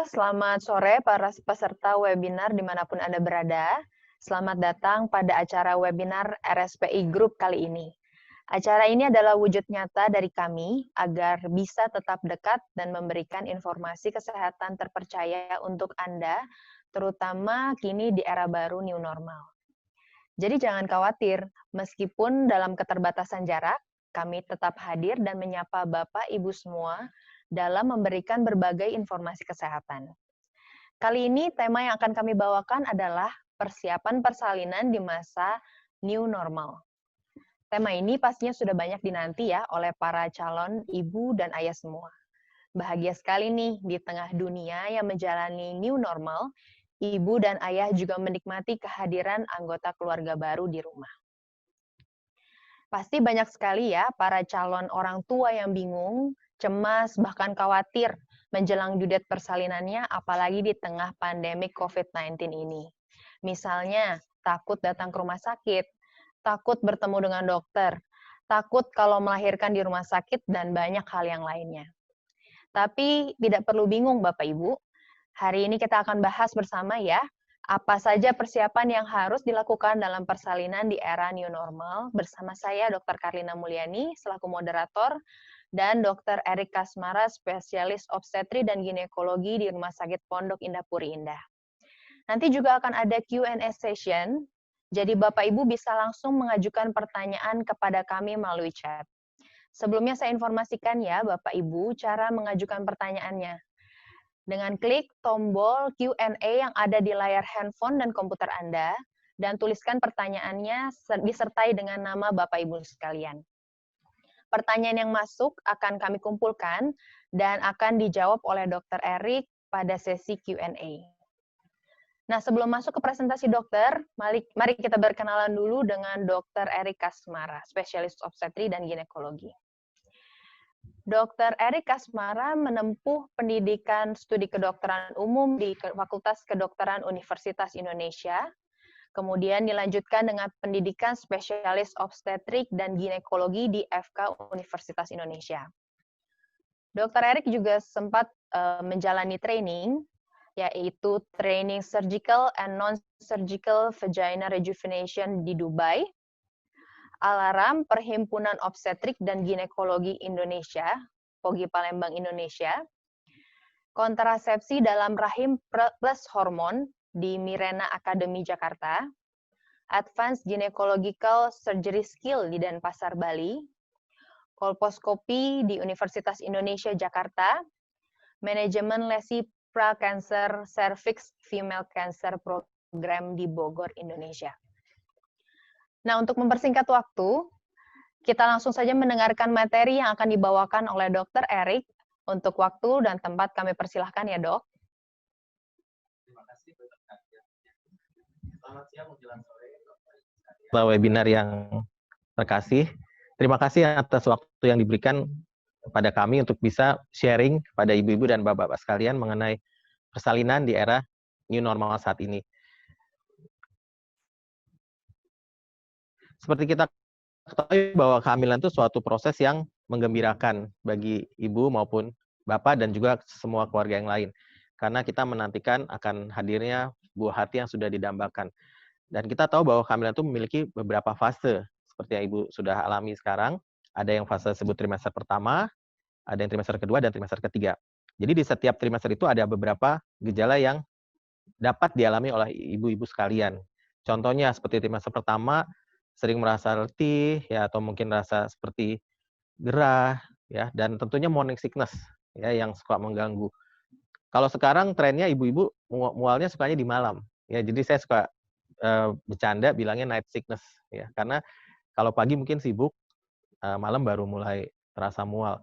selamat sore para peserta webinar dimanapun Anda berada. Selamat datang pada acara webinar RSPI Group kali ini. Acara ini adalah wujud nyata dari kami agar bisa tetap dekat dan memberikan informasi kesehatan terpercaya untuk Anda, terutama kini di era baru new normal. Jadi jangan khawatir, meskipun dalam keterbatasan jarak, kami tetap hadir dan menyapa Bapak Ibu semua dalam memberikan berbagai informasi kesehatan. Kali ini tema yang akan kami bawakan adalah persiapan persalinan di masa new normal. Tema ini pastinya sudah banyak dinanti ya oleh para calon ibu dan ayah semua. Bahagia sekali nih di tengah dunia yang menjalani new normal, ibu dan ayah juga menikmati kehadiran anggota keluarga baru di rumah. Pasti banyak sekali ya para calon orang tua yang bingung, cemas, bahkan khawatir menjelang due date persalinannya apalagi di tengah pandemi COVID-19 ini. Misalnya, takut datang ke rumah sakit, takut bertemu dengan dokter, takut kalau melahirkan di rumah sakit, dan banyak hal yang lainnya. Tapi tidak perlu bingung Bapak Ibu, hari ini kita akan bahas bersama ya, apa saja persiapan yang harus dilakukan dalam persalinan di era new normal bersama saya Dr. Karlina Mulyani selaku moderator dan Dr. Erik Kasmara spesialis obstetri dan ginekologi di Rumah Sakit Pondok Indah Puri Indah. Nanti juga akan ada Q&A session, jadi Bapak Ibu bisa langsung mengajukan pertanyaan kepada kami melalui chat. Sebelumnya saya informasikan ya Bapak Ibu cara mengajukan pertanyaannya. Dengan klik tombol Q&A yang ada di layar handphone dan komputer Anda, dan tuliskan pertanyaannya disertai dengan nama Bapak Ibu sekalian. Pertanyaan yang masuk akan kami kumpulkan dan akan dijawab oleh Dr. Erik pada sesi Q&A. Nah, sebelum masuk ke presentasi dokter, mari kita berkenalan dulu dengan Dr. Erik Kasmara, spesialis obstetri dan ginekologi. Dr. Erik Kasmara menempuh pendidikan studi kedokteran umum di Fakultas Kedokteran Universitas Indonesia, kemudian dilanjutkan dengan pendidikan spesialis obstetrik dan ginekologi di FK Universitas Indonesia. Dr. Erik juga sempat menjalani training, yaitu training surgical and non-surgical vagina rejuvenation di Dubai, Alarm Perhimpunan Obstetrik dan Ginekologi Indonesia, POGI Palembang Indonesia, kontrasepsi dalam rahim plus hormon di Mirena Academy Jakarta, Advanced Gynecological Surgery Skill di Denpasar, Bali, kolposkopi di Universitas Indonesia Jakarta, manajemen lesi pra-cancer cervix female cancer program di Bogor, Indonesia. Nah, untuk mempersingkat waktu, kita langsung saja mendengarkan materi yang akan dibawakan oleh Dr. Erik. Untuk waktu dan tempat kami persilahkan ya, Dok. Terima kasih, selamat siang menjelang sore. Webinar yang terkasih. Terima kasih atas waktu yang diberikan kepada kami untuk bisa sharing kepada ibu-ibu dan bapak-bapak sekalian mengenai persalinan di era new normal saat ini. Seperti kita ketahui bahwa kehamilan itu suatu proses yang menggembirakan bagi ibu maupun bapak dan juga semua keluarga yang lain. Karena kita menantikan akan hadirnya buah hati yang sudah didambakan. Dan kita tahu bahwa kehamilan itu memiliki beberapa fase, seperti yang ibu sudah alami sekarang. Ada yang fase disebut trimester pertama, ada yang trimester kedua, dan trimester ketiga. Jadi di setiap trimester itu ada beberapa gejala yang dapat dialami oleh ibu-ibu sekalian. Contohnya seperti trimester pertama, sering merasa letih ya atau mungkin rasa seperti gerah ya, dan tentunya morning sickness ya yang suka mengganggu. Kalau sekarang trennya ibu-ibu mualnya sukanya di malam ya, jadi saya suka bercanda bilangnya night sickness ya, karena kalau pagi mungkin sibuk, malam baru mulai terasa mual.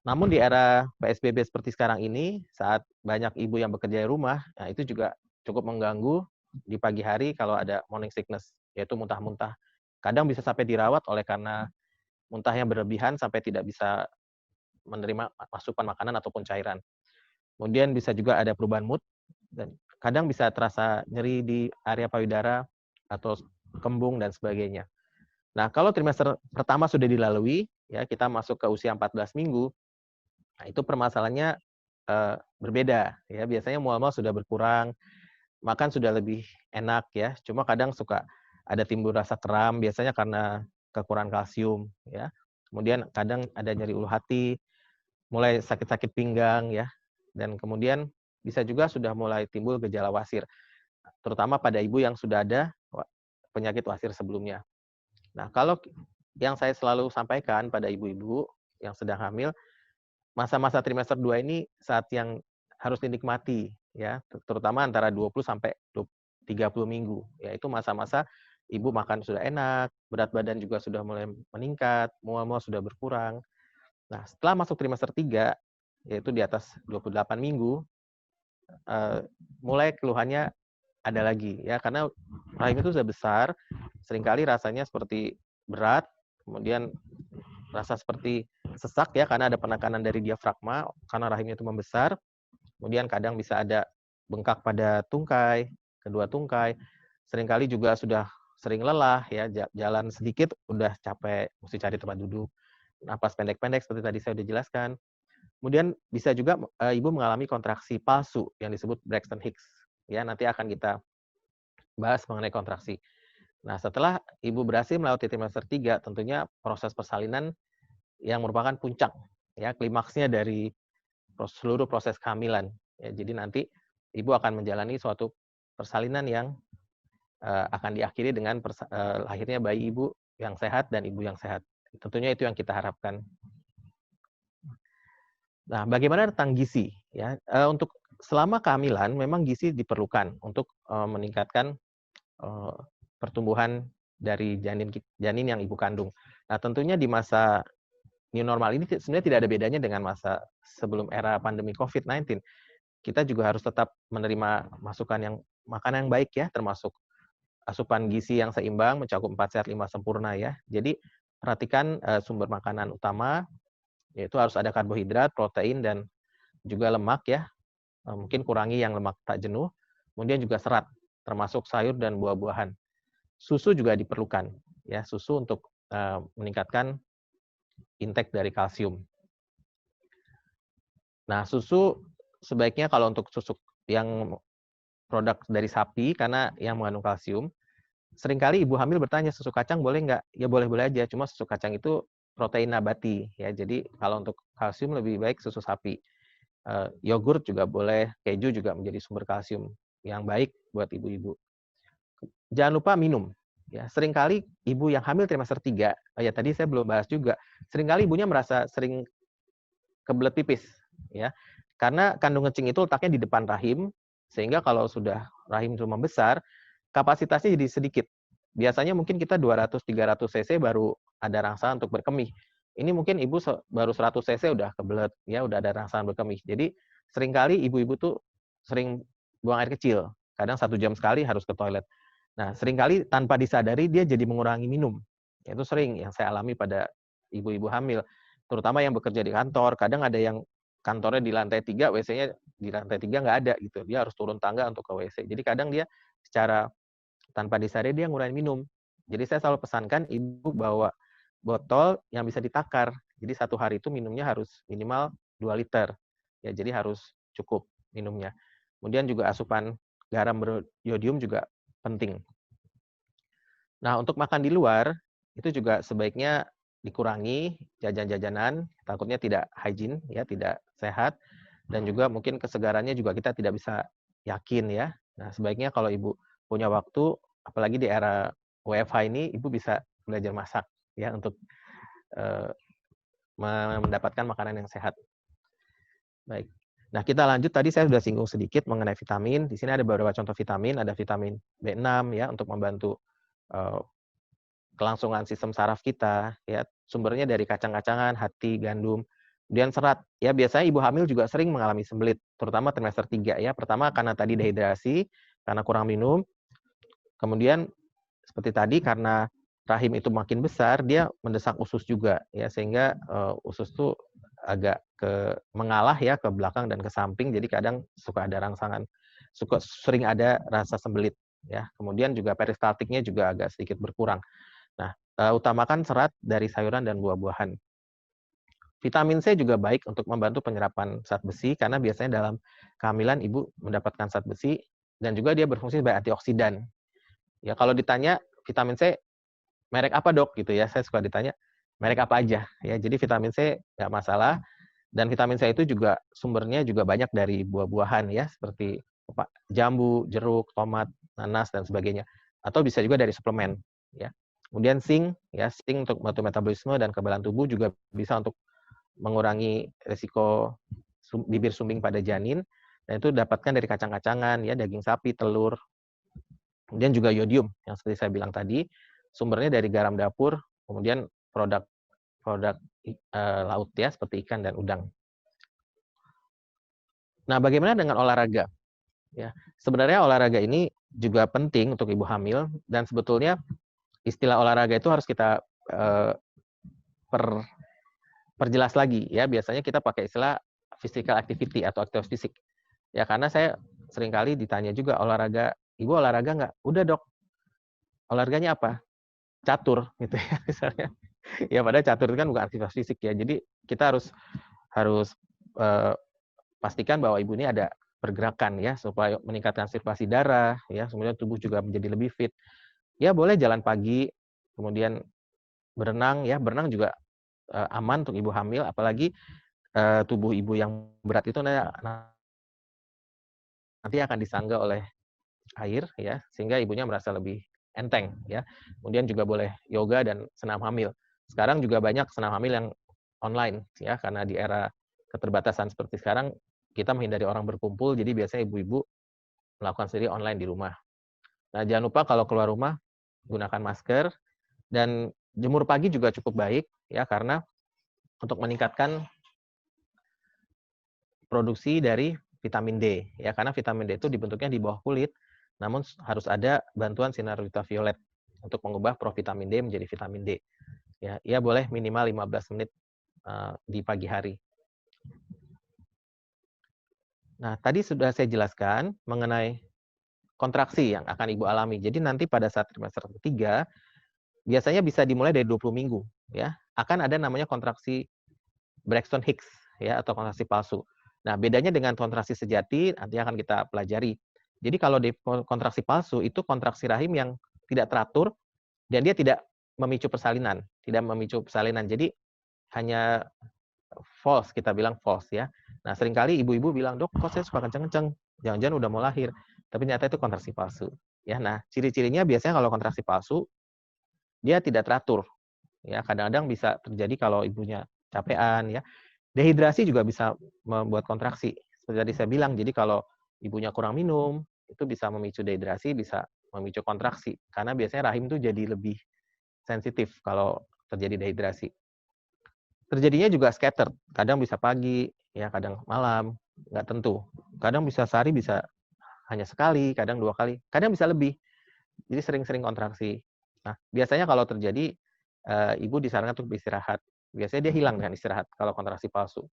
Namun di era PSBB seperti sekarang ini, saat banyak ibu yang bekerja di rumah, nah itu juga cukup mengganggu di pagi hari kalau ada morning sickness, yaitu muntah-muntah. Kadang bisa sampai dirawat oleh karena muntahnya berlebihan sampai tidak bisa menerima asupan makanan ataupun cairan. Kemudian bisa juga ada perubahan mood, dan kadang bisa terasa nyeri di area payudara atau kembung dan sebagainya. Nah, kalau trimester pertama sudah dilalui, ya kita masuk ke usia 14 minggu, nah itu permasalahannya berbeda ya. Biasanya mual-mual sudah berkurang, makan sudah lebih enak ya. Cuma kadang suka ada timbul rasa kram, biasanya karena kekurangan kalsium ya. Kemudian kadang ada nyeri ulu hati, mulai sakit-sakit pinggang ya. Dan kemudian bisa juga sudah mulai timbul gejala wasir, terutama pada ibu yang sudah ada penyakit wasir sebelumnya. Nah, kalau yang saya selalu sampaikan pada ibu-ibu yang sedang hamil, masa-masa trimester 2 ini saat yang harus dinikmati ya, terutama antara 20 sampai 30 minggu. Ya, itu masa-masa ibu makan sudah enak, berat badan juga sudah mulai meningkat, mual-mual sudah berkurang. Nah, setelah masuk trimester 3, yaitu di atas 28 minggu, mulai keluhannya ada lagi ya, karena rahim itu sudah besar, seringkali rasanya seperti berat, kemudian rasa seperti sesak ya karena ada penekanan dari diafragma karena rahimnya itu membesar. Kemudian kadang bisa ada bengkak pada tungkai, kedua tungkai. Seringkali juga sudah sering lelah ya, jalan sedikit udah capek, mesti cari tempat duduk. Napas pendek-pendek seperti tadi saya sudah jelaskan. Kemudian bisa juga ibu mengalami kontraksi palsu yang disebut Braxton Hicks. Ya, nanti akan kita bahas mengenai kontraksi. Nah, setelah ibu berhasil melewati trimester 3, tentunya proses persalinan yang merupakan puncak ya, klimaksnya dari seluruh proses kehamilan. Ya, jadi nanti ibu akan menjalani suatu persalinan yang akan diakhiri dengan lahirnya bayi ibu yang sehat dan ibu yang sehat. Tentunya itu yang kita harapkan. Nah, bagaimana tentang gizi? Ya, untuk selama kehamilan memang gizi diperlukan untuk meningkatkan pertumbuhan dari janin yang ibu kandung. Nah, tentunya di masa new normal ini sebenarnya tidak ada bedanya dengan masa sebelum era pandemi COVID-19. Kita juga harus tetap menerima masukan yang makanan yang baik ya, termasuk asupan gizi yang seimbang, mencakup 4 sehat 5 sempurna ya. Jadi perhatikan sumber makanan utama, yaitu harus ada karbohidrat, protein, dan juga lemak ya. Mungkin kurangi yang lemak tak jenuh. Kemudian juga serat, termasuk sayur dan buah-buahan. Susu juga diperlukan ya, susu untuk meningkatkan intake dari kalsium. Nah, susu sebaiknya kalau untuk susu yang produk dari sapi karena yang mengandung kalsium, seringkali ibu hamil bertanya, susu kacang boleh nggak? Ya boleh-boleh aja, cuma susu kacang itu protein nabati ya. Jadi kalau untuk kalsium lebih baik susu sapi. Yogurt juga boleh, keju juga menjadi sumber kalsium yang baik buat ibu-ibu. Jangan lupa minum. Ya, seringkali ibu yang hamil trimester 3, ya tadi saya belum bahas juga, seringkali ibunya merasa sering kebelet pipis ya. Karena kandung kencing itu letaknya di depan rahim, sehingga kalau sudah rahim itu membesar, kapasitasnya jadi sedikit. Biasanya mungkin kita 200-300 cc baru ada rangsangan untuk berkemih. Ini mungkin ibu baru 100 cc udah kebelet, ya udah ada rangsangan berkemih. Jadi seringkali ibu-ibu tuh sering buang air kecil. Kadang 1 jam sekali harus ke toilet. Nah, seringkali tanpa disadari dia jadi mengurangi minum. Itu sering yang saya alami pada ibu-ibu hamil. Terutama yang bekerja di kantor. Kadang ada yang kantornya di lantai 3, WC-nya di lantai 3 nggak ada gitu. Dia harus turun tangga untuk ke WC. Jadi kadang dia secara tanpa disadari dia ngurangin minum. Jadi saya selalu pesankan ibu bawa botol yang bisa ditakar. Jadi 1 hari itu minumnya harus minimal 2 liter. Ya, jadi harus cukup minumnya. Kemudian juga asupan garam beriodium juga penting. Nah, untuk makan di luar itu juga sebaiknya dikurangi jajan-jajanan, takutnya tidak hygiene ya, tidak sehat, dan juga mungkin kesegarannya juga kita tidak bisa yakin ya. Nah, sebaiknya kalau ibu punya waktu, apalagi di era WFH ini, ibu bisa belajar masak ya untuk mendapatkan makanan yang sehat. Baik. Nah, kita lanjut, tadi saya sudah singgung sedikit mengenai vitamin. Di sini ada beberapa contoh vitamin, ada vitamin B6 ya untuk membantu kelangsungan sistem saraf kita ya. Sumbernya dari kacang-kacangan, hati, gandum. Kemudian serat. Ya, biasanya ibu hamil juga sering mengalami sembelit, terutama trimester 3 ya. Pertama karena tadi dehidrasi, karena kurang minum. Kemudian seperti tadi karena rahim itu makin besar, dia mendesak usus juga ya, sehingga usus tuh agak mengalah ya ke belakang dan ke samping, jadi kadang suka ada rangsangan, sering ada rasa sembelit ya. Kemudian juga peristaltiknya juga agak sedikit berkurang. Nah, utamakan serat dari sayuran dan buah-buahan. Vitamin C juga baik untuk membantu penyerapan zat besi karena biasanya dalam kehamilan ibu mendapatkan zat besi dan juga dia berfungsi sebagai antioksidan. Ya kalau ditanya vitamin C merek apa dok gitu ya, saya suka ditanya merek apa aja ya. Jadi vitamin C nggak masalah dan vitamin C itu juga sumbernya juga banyak dari buah-buahan ya seperti jambu, jeruk, tomat, nanas dan sebagainya. Atau bisa juga dari suplemen ya. Kemudian zinc ya, zinc untuk membantu metabolisme dan kekebalan tubuh juga bisa untuk mengurangi risiko bibir sumbing pada janin dan itu dapatkan dari kacang-kacangan ya, daging sapi, telur. Kemudian juga yodium yang seperti saya bilang tadi, sumbernya dari garam dapur, kemudian produk laut ya seperti ikan dan udang. Nah, bagaimana dengan olahraga? Ya, sebenarnya olahraga ini juga penting untuk ibu hamil dan sebetulnya istilah olahraga itu harus kita perjelas lagi ya. Biasanya kita pakai istilah physical activity atau aktivitas fisik. Ya karena saya seringkali ditanya juga olahraga, ibu olahraga nggak? Udah dok, olahraganya apa? Catur gitu ya misalnya. Ya padahal catur itu kan bukan aktivitas fisik ya. Jadi kita harus harus pastikan bahwa ibu ini ada pergerakan ya supaya meningkatkan sirkulasi darah ya, kemudian tubuh juga menjadi lebih fit. Ya boleh jalan pagi, kemudian berenang ya, berenang juga aman untuk ibu hamil, apalagi tubuh ibu yang berat itu nanti akan disangga oleh air ya, sehingga ibunya merasa lebih enteng ya. Kemudian juga boleh yoga dan senam hamil. Sekarang juga banyak senam hamil yang online ya, karena di era keterbatasan seperti sekarang kita menghindari orang berkumpul, jadi biasanya ibu-ibu melakukan sendiri online di rumah. Nah, jangan lupa kalau keluar rumah gunakan masker dan jemur pagi juga cukup baik ya karena untuk meningkatkan produksi dari vitamin D ya karena vitamin D itu dibentuknya di bawah kulit namun harus ada bantuan sinar ultraviolet untuk mengubah provitamin D menjadi vitamin D. Ya, ia boleh minimal 15 menit di pagi hari. Nah, tadi sudah saya jelaskan mengenai kontraksi yang akan ibu alami. Jadi nanti pada saat trimester ketiga biasanya bisa dimulai dari 20 minggu ya. Akan ada namanya kontraksi Braxton Hicks ya atau kontraksi palsu. Nah, bedanya dengan kontraksi sejati nanti akan kita pelajari. Jadi kalau di kontraksi palsu itu kontraksi rahim yang tidak teratur dan dia tidak memicu persalinan, tidak memicu persalinan. Jadi hanya false, kita bilang false ya. Nah, seringkali ibu-ibu bilang, "Dok, kok saya suka kenceng-kenceng? Jangan-jangan udah mau lahir." Tapi ternyata itu kontraksi palsu. Ya, nah, ciri-cirinya biasanya kalau kontraksi palsu dia tidak teratur. Ya, kadang-kadang bisa terjadi kalau ibunya capean ya. Dehidrasi juga bisa membuat kontraksi. Seperti tadi saya bilang, jadi kalau ibunya kurang minum, itu bisa memicu dehidrasi, bisa memicu kontraksi. Karena biasanya rahim itu jadi lebih sensitif kalau terjadi dehidrasi. Terjadinya juga scattered, kadang bisa pagi, ya kadang malam, nggak tentu. Kadang bisa sehari bisa hanya sekali, kadang 2 kali, kadang bisa lebih. Jadi sering-sering kontraksi. Nah, biasanya kalau terjadi, ibu disarankan untuk beristirahat. Biasanya dia hilang dengan istirahat kalau kontraksi palsu.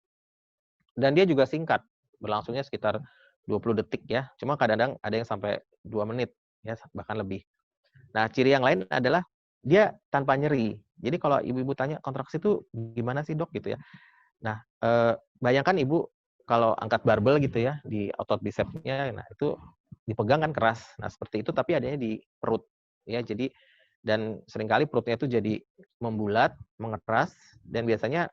Dan dia juga singkat, berlangsungnya sekitar 20 detik ya, cuma kadang-kadang ada yang sampai 2 menit, ya bahkan lebih. Nah, ciri yang lain adalah dia tanpa nyeri. Jadi kalau ibu-ibu tanya, "Kontraksi itu gimana sih, Dok?" Gitu ya. Nah, bayangkan ibu kalau angkat barbel gitu ya, di otot bisepsnya, nah itu dipegang kan keras. Nah, seperti itu tapi adanya di perut, ya. Jadi dan seringkali perutnya itu jadi membulat, mengeras, dan biasanya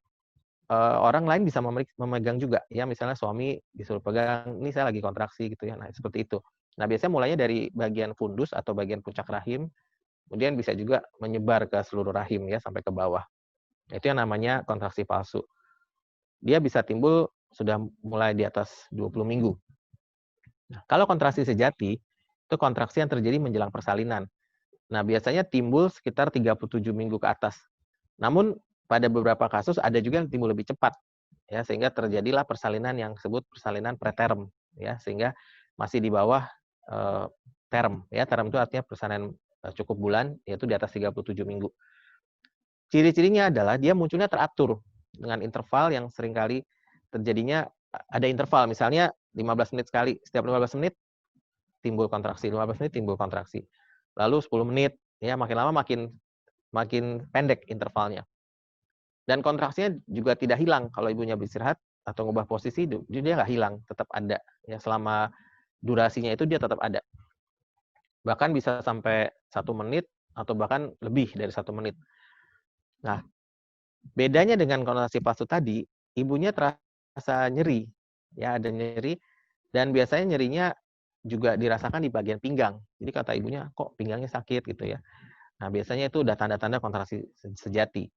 orang lain bisa memegang juga, ya misalnya suami disuruh pegang, "Ini saya lagi kontraksi," gitu ya. Nah, seperti itu. Nah, biasanya mulainya dari bagian fundus atau bagian puncak rahim, kemudian bisa juga menyebar ke seluruh rahim ya, sampai ke bawah. Itu yang namanya kontraksi palsu. Dia bisa timbul sudah mulai di atas 20 minggu. Nah, kalau kontraksi sejati, itu kontraksi yang terjadi menjelang persalinan. Nah, biasanya timbul sekitar 37 minggu ke atas. Namun, pada beberapa kasus ada juga yang timbul lebih cepat, ya, sehingga terjadilah persalinan yang disebut persalinan preterm, ya, sehingga masih di bawah term, ya. Term itu artinya persalinan cukup bulan, yaitu di atas 37 minggu. Ciri-cirinya adalah dia munculnya teratur dengan interval yang seringkali terjadinya ada interval, misalnya 15 menit sekali, setiap 15 menit timbul kontraksi, 15 menit timbul kontraksi. Lalu 10 menit, ya makin lama makin makin pendek intervalnya. Dan kontraksinya juga tidak hilang kalau ibunya beristirahat atau ngubah posisi, dia nggak hilang, tetap ada. Ya, selama durasinya itu dia tetap ada. Bahkan bisa sampai 1 menit atau bahkan lebih dari 1 menit. Nah, bedanya dengan kontraksi palsu tadi, ibunya terasa nyeri, ya ada nyeri, dan biasanya nyerinya juga dirasakan di bagian pinggang. Jadi kata ibunya, kok pinggangnya sakit gitu ya. Nah, biasanya itu udah tanda-tanda kontraksi sejati.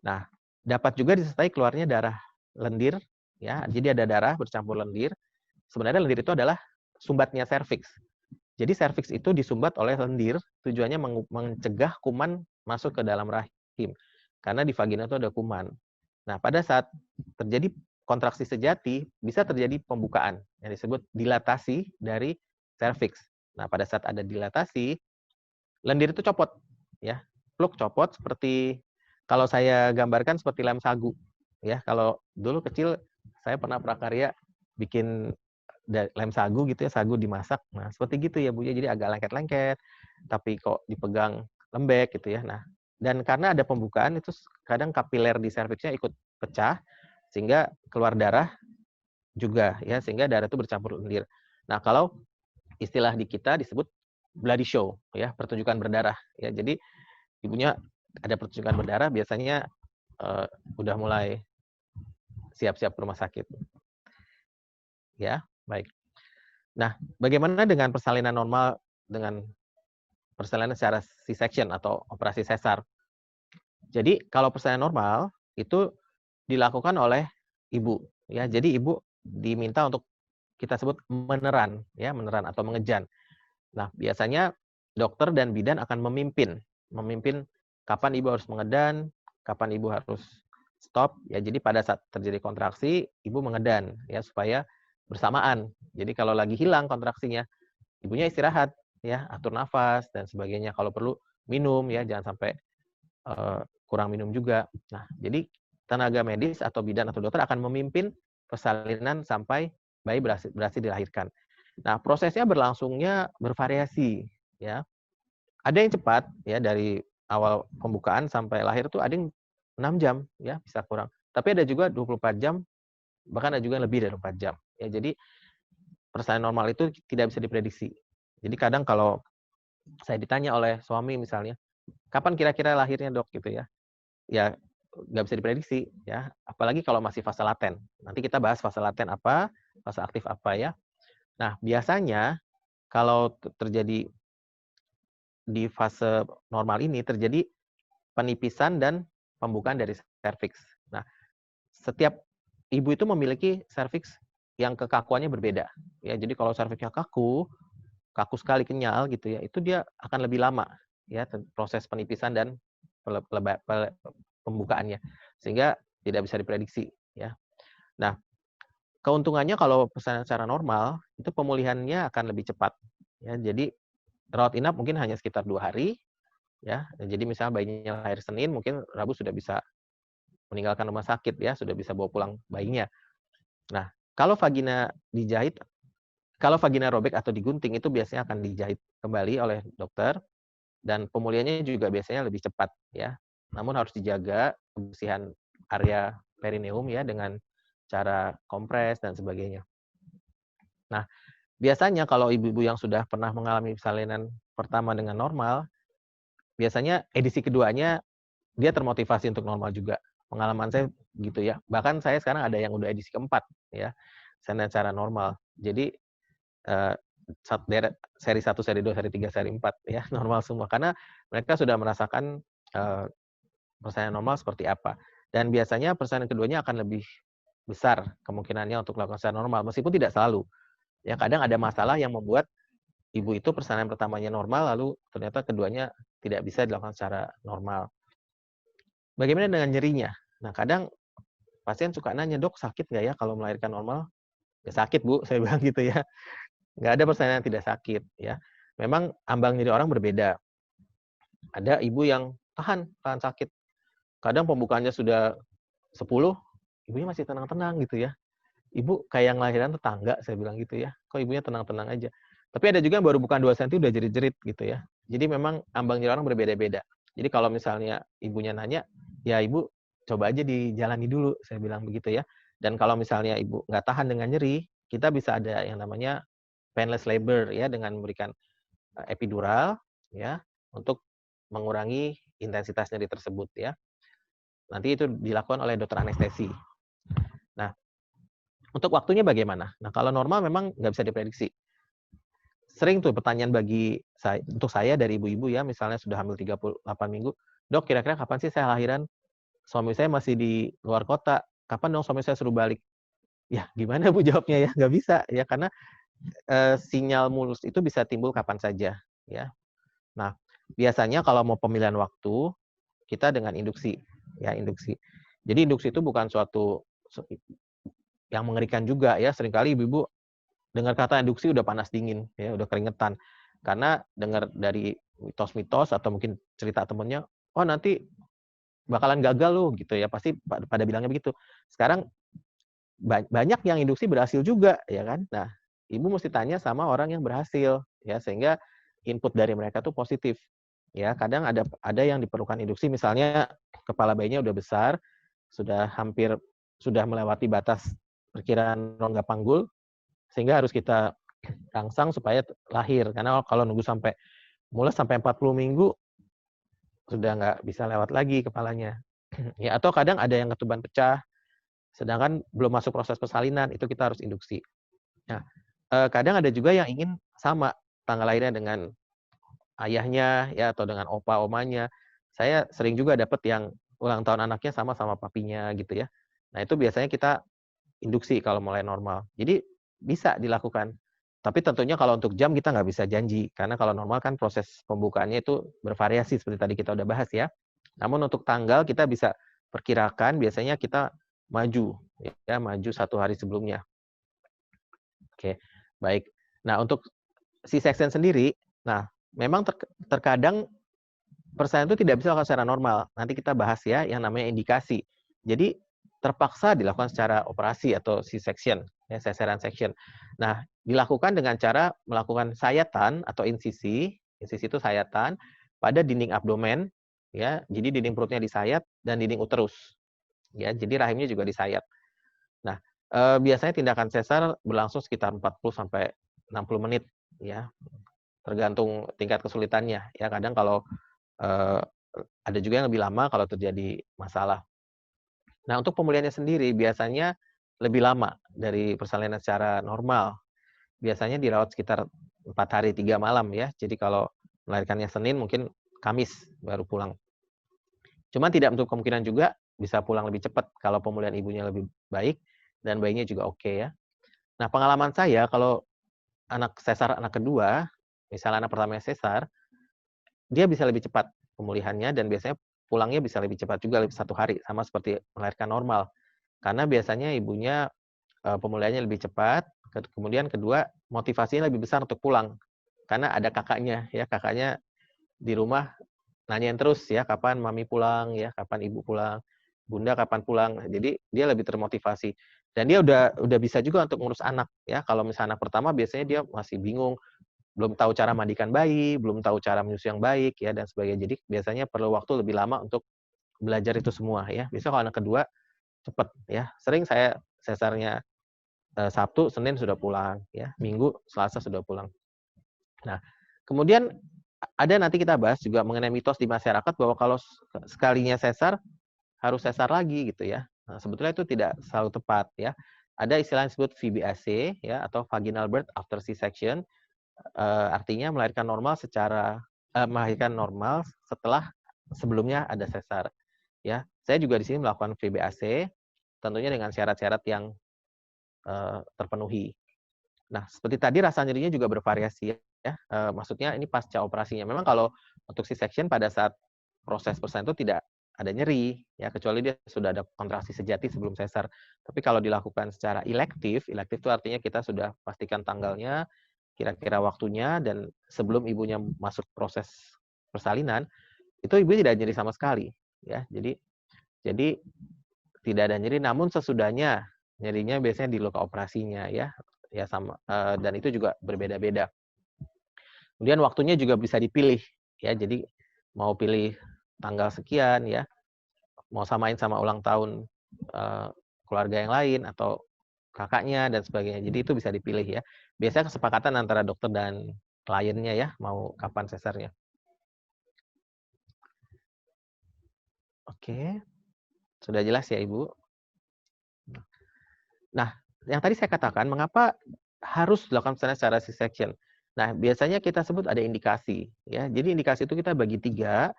Nah, dapat juga disertai keluarnya darah lendir, ya. Jadi ada darah bercampur lendir. Sebenarnya lendir itu adalah sumbatnya serviks. Jadi serviks itu disumbat oleh lendir, tujuannya mencegah kuman masuk ke dalam rahim. Karena di vagina itu ada kuman. Nah, pada saat terjadi kontraksi sejati, bisa terjadi pembukaan yang disebut dilatasi dari serviks. Nah, pada saat ada dilatasi, lendir itu copot, ya. Pluk copot seperti kalau saya gambarkan seperti lem sagu, ya. Kalau dulu kecil saya pernah prakarya bikin lem sagu gitu ya, sagu dimasak. Nah, seperti gitu ya Bu ya. Jadi agak lengket-lengket, tapi kok dipegang lembek gitu ya. Nah, dan karena ada pembukaan itu kadang kapiler di serviksnya ikut pecah sehingga keluar darah juga ya, sehingga darah itu bercampur lendir. Nah, kalau istilah di kita disebut bloody show ya, pertunjukan berdarah ya. Jadi ibunya ada pertunjukan berdarah biasanya udah mulai siap-siap ke rumah sakit. Ya, baik. Nah, bagaimana dengan persalinan normal dengan persalinan secara C-section atau operasi sesar? Jadi kalau persalinan normal itu dilakukan oleh ibu ya. Jadi ibu diminta untuk kita sebut meneran ya, meneran atau mengejan. Nah, biasanya dokter dan bidan akan memimpin kapan ibu harus mengedan, kapan ibu harus stop ya. Jadi pada saat terjadi kontraksi, ibu mengedan ya supaya bersamaan. Jadi kalau lagi hilang kontraksinya, ibunya istirahat ya, atur nafas dan sebagainya. Kalau perlu minum ya, jangan sampai kurang minum juga. Nah, jadi tenaga medis atau bidan atau dokter akan memimpin persalinan sampai bayi berhasil dilahirkan. Nah, prosesnya berlangsungnya bervariasi ya. Ada yang cepat ya, dari awal pembukaan sampai lahir tuh ada yang 6 jam ya, bisa kurang. Tapi ada juga 24 jam, bahkan ada juga yang lebih dari 24 jam. Ya, jadi persalinan normal itu tidak bisa diprediksi. Jadi kadang kalau saya ditanya oleh suami misalnya, kapan kira-kira lahirnya dok gitu ya? Ya nggak bisa diprediksi ya. Apalagi kalau masih fase laten. Nanti kita bahas fase laten apa, fase aktif apa ya. Nah biasanya kalau terjadi di fase normal ini terjadi penipisan dan pembukaan dari serviks. Nah, setiap ibu itu memiliki serviks yang kekakuannya berbeda. Ya, jadi kalau serviksnya kaku sekali kenyal gitu ya, itu dia akan lebih lama ya proses penipisan dan pembukaannya. Sehingga tidak bisa diprediksi ya. Nah, keuntungannya kalau persalinan secara normal itu pemulihannya akan lebih cepat ya. Jadi rawat inap mungkin hanya sekitar 2 hari ya. Jadi misalnya bayinya lahir Senin, mungkin Rabu sudah bisa meninggalkan rumah sakit ya, sudah bisa bawa pulang bayinya. Nah, kalau vagina robek atau digunting itu biasanya akan dijahit kembali oleh dokter dan pemulihannya juga biasanya lebih cepat ya. Namun harus dijaga kebersihan area perineum ya dengan cara kompres dan sebagainya. Nah, biasanya kalau ibu-ibu yang sudah pernah mengalami persalinan pertama dengan normal, biasanya edisi keduanya dia termotivasi untuk normal juga. Pengalaman saya gitu ya. Bahkan saya sekarang ada yang udah edisi keempat ya, secara normal. Jadi seri 1, seri 2, seri 3, seri 4 ya, normal semua. Karena mereka sudah merasakan persalinan normal seperti apa. Dan biasanya persalinan keduanya akan lebih besar kemungkinannya untuk melakukan secara normal, meskipun tidak selalu. Ya, kadang ada masalah yang membuat ibu itu persalinan pertamanya normal, lalu ternyata keduanya tidak bisa dilakukan secara normal. Bagaimana dengan nyerinya? Nah, kadang pasien suka nanya, dok sakit nggak ya kalau melahirkan normal? Ya sakit Bu, saya bilang gitu ya. Nggak ada persalinan yang tidak sakit ya. Memang ambang nyeri orang berbeda. Ada ibu yang tahan sakit. Kadang pembukaannya sudah 10, ibunya masih tenang-tenang gitu ya. Ibu kayak yang lahiran tetangga, saya bilang gitu ya. Kok ibunya tenang-tenang aja. Tapi ada juga yang baru bukan 2 cm udah jerit-jerit gitu ya. Jadi memang ambang nyeri orang berbeda-beda. Jadi kalau misalnya ibunya nanya, ya ibu coba aja dijalani dulu, saya bilang begitu ya. Dan kalau misalnya ibu nggak tahan dengan nyeri, kita bisa ada yang namanya painless labor ya, dengan memberikan epidural ya, untuk mengurangi intensitas nyeri tersebut ya. Nanti itu dilakukan oleh dokter anestesi. Nah, untuk waktunya bagaimana? Nah, kalau normal memang nggak bisa diprediksi. Sering tuh pertanyaan untuk saya dari ibu-ibu ya, misalnya sudah hamil 38 minggu, "Dok, kira-kira kapan sih saya lahiran? Suami saya masih di luar kota. Kapan dong suami saya suruh balik?" Ya gimana Bu jawabnya ya? Nggak bisa ya, karena, sinyal mulus itu bisa timbul kapan saja ya. Nah, biasanya kalau mau pemilihan waktu, kita dengan induksi ya, induksi. Jadi induksi itu bukan suatu yang mengerikan juga ya, seringkali ibu-ibu dengar kata induksi udah panas dingin ya, udah keringetan. Karena dengar dari mitos-mitos atau mungkin cerita temennya, "Oh nanti bakalan gagal loh," gitu ya, pasti pada bilangnya begitu. Sekarang banyak yang induksi berhasil juga ya kan. Nah, ibu mesti tanya sama orang yang berhasil ya, sehingga input dari mereka tuh positif. Ya, kadang ada yang diperlukan induksi, misalnya kepala bayinya udah besar, sudah melewati batas perkiraan rongga panggul, sehingga harus kita rangsang supaya lahir. Karena kalau nunggu sampai mulai sampai 40 minggu, sudah nggak bisa lewat lagi kepalanya. Ya, atau kadang ada yang ketuban pecah, sedangkan belum masuk proses persalinan, itu kita harus induksi. Nah, kadang ada juga yang ingin sama tanggal lahirnya dengan ayahnya ya, atau dengan opa omanya. Saya sering juga dapat yang ulang tahun anaknya sama papinya gitu ya. Nah, itu biasanya kita induksi kalau mulai normal. Jadi bisa dilakukan. Tapi tentunya kalau untuk jam kita nggak bisa janji, karena kalau normal kan proses pembukaannya itu bervariasi seperti tadi kita udah bahas ya. Namun untuk tanggal kita bisa perkirakan, biasanya kita maju ya, maju 1 hari sebelumnya. Oke, baik. Nah, untuk C-section sendiri, nah memang terkadang persalinan itu tidak bisa dilakukan secara normal. Nanti kita bahas ya yang namanya indikasi. Jadi terpaksa dilakukan secara operasi atau C-section, ya, cesarean section. Nah, dilakukan dengan cara melakukan sayatan atau insisi itu sayatan pada dinding abdomen, ya. Jadi dinding perutnya disayat dan dinding uterus, ya. Jadi rahimnya juga disayat. Nah, biasanya tindakan sesar berlangsung sekitar 40 sampai 60 menit, ya. Tergantung tingkat kesulitannya, ya. Kadang kalau ada juga yang lebih lama kalau terjadi masalah. Nah, untuk pemulihannya sendiri biasanya lebih lama dari persalinan secara normal. Biasanya dirawat sekitar 4 hari 3 malam ya. Jadi kalau melahirkannya Senin mungkin Kamis baru pulang. Cuman tidak untuk kemungkinan juga bisa pulang lebih cepat kalau pemulihan ibunya lebih baik dan bayinya juga oke ya. Nah, pengalaman saya kalau anak sesar anak kedua, misalnya anak pertamanya sesar, dia bisa lebih cepat pemulihannya dan biasanya pulangnya bisa lebih cepat juga, lebih 1 hari, sama seperti melahirkan normal. Karena biasanya ibunya, pemulihannya lebih cepat, kemudian kedua, motivasinya lebih besar untuk pulang. Karena ada kakaknya ya, kakaknya di rumah nanyain terus ya, "Kapan mami pulang?" Ya, "Kapan ibu pulang? Bunda kapan pulang?" Jadi dia lebih termotivasi. Dan dia udah bisa juga untuk ngurus anak ya. Kalau misalnya anak pertama biasanya dia masih bingung, belum tahu cara mandikan bayi, belum tahu cara menyusui yang baik ya dan sebagainya. Jadi biasanya perlu waktu lebih lama untuk belajar itu semua ya. Biasanya kalau anak kedua cepet ya. Sering saya sesarnya Sabtu, Senin sudah pulang ya, Minggu, Selasa sudah pulang. Nah, kemudian ada nanti kita bahas juga mengenai mitos di masyarakat bahwa kalau sekalinya sesar harus sesar lagi gitu ya. Nah, sebetulnya itu tidak selalu tepat ya. Ada istilah yang disebut VBAC ya, atau vaginal birth after C-section. Artinya melahirkan normal setelah sebelumnya ada sesar ya. Saya juga di sini melakukan VBAC tentunya dengan syarat-syarat yang terpenuhi. Nah, seperti tadi rasa nyerinya juga bervariasi ya. Maksudnya ini pasca operasinya. Memang kalau untuk C-section pada saat proses persalinan itu tidak ada nyeri ya, kecuali dia sudah ada kontraksi sejati sebelum sesar. Tapi kalau dilakukan secara elektif itu artinya kita sudah pastikan tanggalnya, kira-kira waktunya, dan sebelum ibunya masuk proses persalinan, itu ibu tidak nyeri sama sekali ya. Jadi tidak ada nyeri, namun sesudahnya nyerinya biasanya di luka operasinya ya. Ya sama dan itu juga berbeda-beda. Kemudian waktunya juga bisa dipilih ya. Jadi mau pilih tanggal sekian ya, mau samain sama ulang tahun keluarga yang lain atau kakaknya dan sebagainya. Jadi itu bisa dipilih ya. Biasanya kesepakatan antara dokter dan kliennya ya, mau kapan sesarnya. Oke, sudah jelas ya Ibu? Nah, yang tadi saya katakan, mengapa harus dilakukan secara C-section? Nah, biasanya kita sebut ada indikasi. Ya. Jadi indikasi itu kita bagi 3.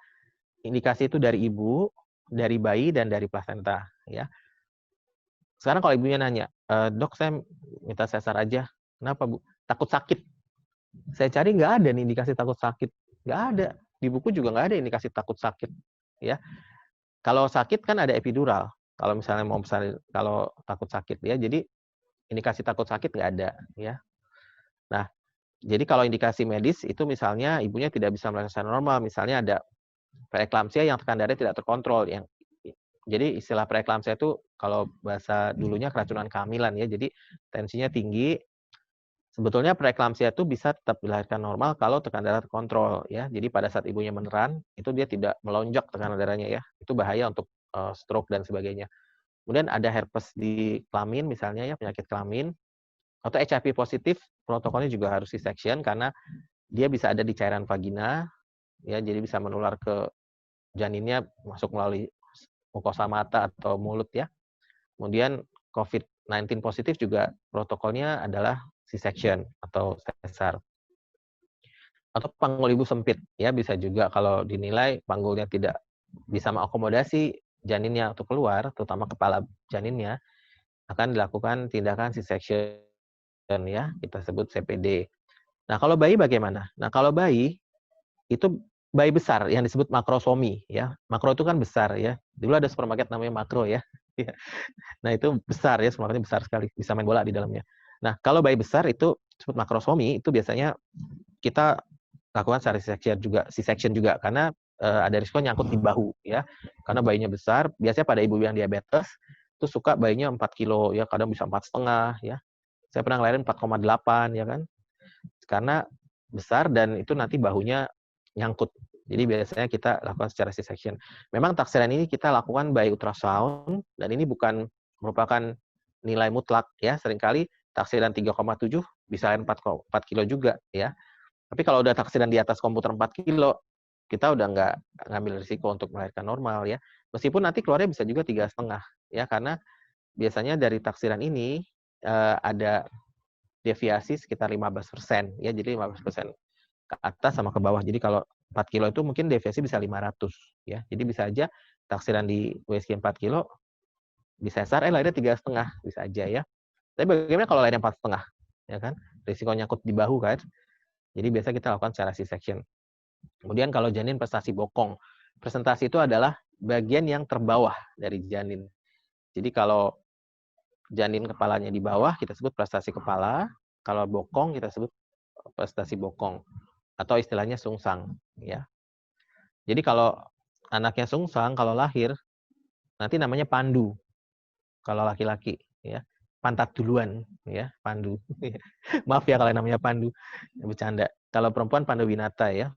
Indikasi itu dari ibu, dari bayi, dan dari plasenta. Ya. Sekarang kalau ibunya nanya, dok saya minta sesar aja. Kenapa Bu? Takut sakit. Saya cari nggak ada nih indikasi takut sakit. Nggak ada. Di buku juga nggak ada indikasi takut sakit. Ya. Kalau sakit kan ada epidural. Kalau misalnya kalau takut sakit ya. Jadi indikasi takut sakit nggak ada. Ya. Nah, jadi kalau indikasi medis itu misalnya ibunya tidak bisa melahirkan secara normal. Misalnya ada preeklamsia yang tekanan darahnya tidak terkontrol. Jadi istilah preeklamsia itu kalau bahasa dulunya keracunan kehamilan ya. Jadi tensinya tinggi. Sebetulnya preeklamsia itu bisa tetap dilahirkan normal kalau tekanan darah terkontrol ya. Jadi pada saat ibunya meneran itu dia tidak melonjak tekanan darahnya ya. Itu bahaya untuk stroke dan sebagainya. Kemudian ada herpes di kelamin misalnya ya, penyakit kelamin atau HIV positif, protokolnya juga harus C-section karena dia bisa ada di cairan vagina ya, jadi bisa menular ke janinnya masuk melalui mukosa mata atau mulut ya. Kemudian COVID-19 positif juga protokolnya adalah C-section atau sesar. Atau panggul ibu sempit ya, bisa juga kalau dinilai panggulnya tidak bisa mengakomodasi janinnya untuk keluar, terutama kepala janinnya, akan dilakukan tindakan C-section ya, kita sebut CPD. Nah, kalau bayi bagaimana? Nah, kalau bayi itu bayi besar yang disebut makrosomi ya. Makro itu kan besar ya. Dulu ada supermarket namanya Makro ya. Nah, itu besar ya, supermarketnya besar sekali, bisa main bola di dalamnya. Nah, kalau bayi besar itu disebut makrosomi, itu biasanya kita lakukan secara C-section juga karena ada risiko nyangkut di bahu ya. Karena bayinya besar, biasanya pada ibu yang diabetes itu suka bayinya 4 kilo ya, kadang bisa 4,5 ya. Saya pernah ngelahirin 4,8 ya kan. Karena besar dan itu nanti bahunya nyangkut. Jadi biasanya kita lakukan secara C-section. Memang taksiran ini kita lakukan by ultrasound dan ini bukan merupakan nilai mutlak ya. Seringkali taksiran 3,7 bisa 4 kilo juga ya. Tapi kalau udah taksiran di atas komputer 4 kilo, kita udah nggak ngambil risiko untuk melahirkan normal ya. Meskipun nanti keluarnya bisa juga 3,5 ya, karena biasanya dari taksiran ini ada deviasi sekitar 15% ya, jadi 15% ke atas sama ke bawah. Jadi kalau 4 kilo itu mungkin deviasi bisa 500 ya. Jadi bisa aja taksiran di USG 4 kilo bisa sesar, lahirnya 3,5 bisa aja ya. Tapi bagaimana kalau lahirnya 4,5 ya kan? Risiko nyangkut di bahu kan. Jadi biasa kita lakukan secara C-section. Kemudian kalau janin prestasi bokong. Presentasi itu adalah bagian yang terbawah dari janin. Jadi kalau janin kepalanya di bawah kita sebut prestasi kepala, kalau bokong kita sebut prestasi bokong atau istilahnya sungsang ya. Jadi kalau anaknya sungsang kalau lahir nanti namanya pandu. Kalau laki-laki ya. Pantat duluan ya, pandu. Maaf ya kalau namanya pandu. Bercanda. Kalau perempuan pandu winata ya.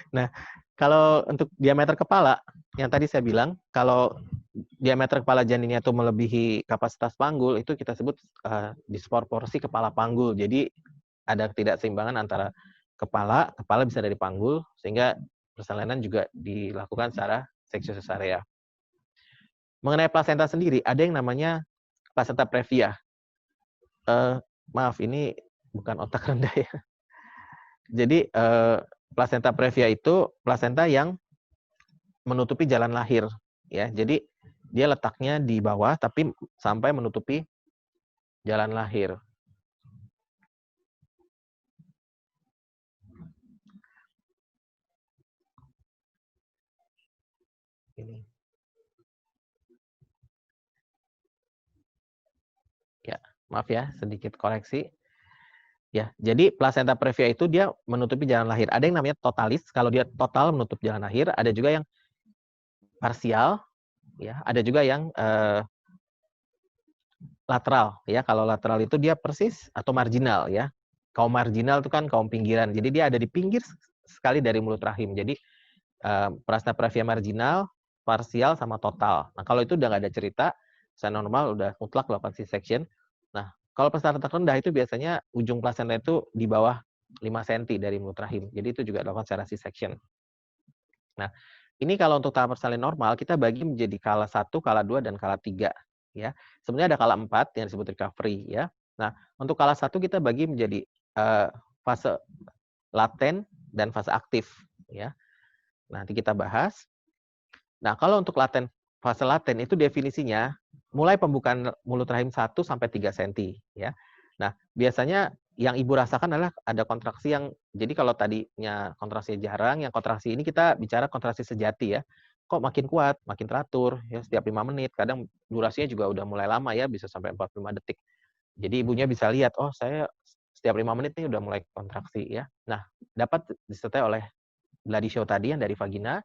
Nah, kalau untuk diameter kepala yang tadi saya bilang, kalau diameter kepala janinnya itu melebihi kapasitas panggul, itu kita sebut disproporsi kepala panggul. Jadi ada ketidakseimbangan antara kepala bisa dari panggul, sehingga persalinan juga dilakukan secara seksio cesarea. Mengenai plasenta sendiri, ada yang namanya plasenta previa. Maaf, ini bukan otak rendah ya. Jadi plasenta previa itu plasenta yang menutupi jalan lahir, ya. Jadi dia letaknya di bawah, tapi sampai menutupi jalan lahir. Ini. Ya, maaf ya, sedikit koreksi. Ya, jadi plasenta previa itu dia menutupi jalan lahir. Ada yang namanya totalis, kalau dia total menutup jalan lahir. Ada juga yang parsial, ya. Ada juga yang lateral, ya. Kalau lateral itu dia persis atau marginal, ya. Kaum marginal itu kan kaum pinggiran. Jadi dia ada di pinggir sekali dari mulut rahim. Jadi plasenta previa marginal parsial sama total. Nah, kalau itu udah nggak ada cerita, saya normal udah mutlak lakukan C-section. Nah, kalau plasenta rendah itu biasanya ujung plasenta itu di bawah 5 cm dari mulut rahim. Jadi itu juga dilakukan secara C-section. Nah, ini kalau untuk tahap persalin normal, kita bagi menjadi kala 1, kala 2, dan kala 3. Ya. Sebenarnya ada kala 4 yang disebut recovery. Ya. Nah, untuk kala 1 kita bagi menjadi fase laten dan fase aktif. Ya. Nanti kita bahas. Nah, kalau untuk fase laten itu definisinya mulai pembukaan mulut rahim 1 sampai 3 cm. Ya. Nah, biasanya yang ibu rasakan adalah ada kontraksi yang, jadi kalau tadinya kontraksi jarang, yang kontraksi ini kita bicara kontraksi sejati ya. Kok makin kuat, makin teratur, ya setiap 5 menit, kadang durasinya juga udah mulai lama ya, bisa sampai 45 detik. Jadi ibunya bisa lihat, oh saya setiap 5 menit nih udah mulai kontraksi ya. Nah, dapat disertai oleh bloody show tadi yang dari vagina.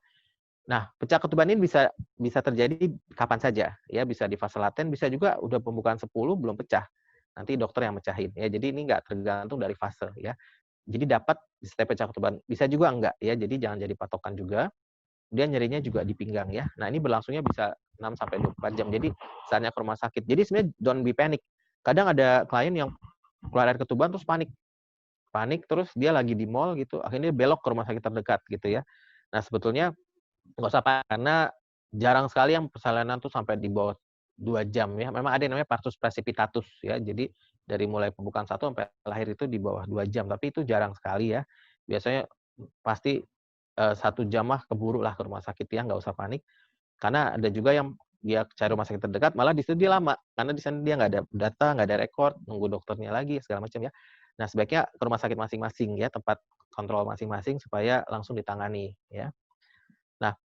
Nah, pecah ketuban ini bisa terjadi kapan saja, ya bisa di fase laten, bisa juga udah pembukaan 10 belum pecah. Nanti dokter yang mecahin ya. Jadi ini nggak tergantung dari fase ya. Jadi dapat disertai pecah ketuban, bisa juga enggak ya. Jadi jangan jadi patokan juga. Dia nyerinya juga di pinggang ya. Nah, ini berlangsungnya bisa 6 sampai 24 jam. Jadi saatnya ke rumah sakit. Jadi sebenarnya don't be panic. Kadang ada klien yang keluar air ketuban terus panik. Panik terus dia lagi di mall gitu, akhirnya belok ke rumah sakit terdekat gitu ya. Nah, sebetulnya nggak usah panik, karena jarang sekali yang persalinan tuh sampai di bawah 2 jam ya. Memang ada yang namanya partus precipitatus ya. Jadi dari mulai pembukaan 1 sampai lahir itu di bawah 2 jam, tapi itu jarang sekali ya. Biasanya pasti 1 jam mah keburu lah ke rumah sakit ya, nggak usah panik. Karena ada juga yang dia cari rumah sakit terdekat, malah di situ dia lama, karena di sana dia nggak ada data, nggak ada rekor, nunggu dokternya lagi segala macam ya. Nah, sebaiknya ke rumah sakit masing-masing ya, tempat kontrol masing-masing supaya langsung ditangani ya. Nah,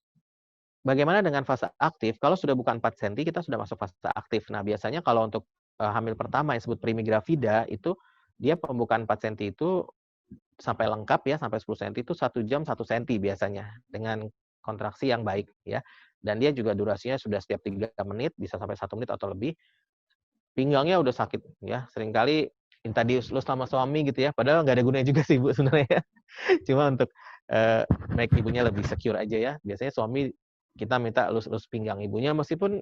bagaimana dengan fase aktif? Kalau sudah bukan 4 cm, kita sudah masuk fase aktif. Nah, biasanya kalau untuk hamil pertama yang disebut primigravida, itu dia pembukaan 4 cm itu sampai lengkap ya, sampai 10 cm itu 1 jam 1 cm biasanya, dengan kontraksi yang baik ya. Dan dia juga durasinya sudah setiap 3 menit, bisa sampai 1 menit atau lebih. Pinggangnya udah sakit ya, seringkali minta dielus sama suami gitu ya, padahal nggak ada gunanya juga sih Bu sebenarnya ya. Cuma untuk make ibunya lebih secure aja ya. Biasanya suami kita minta elus-elus pinggang ibunya, meskipun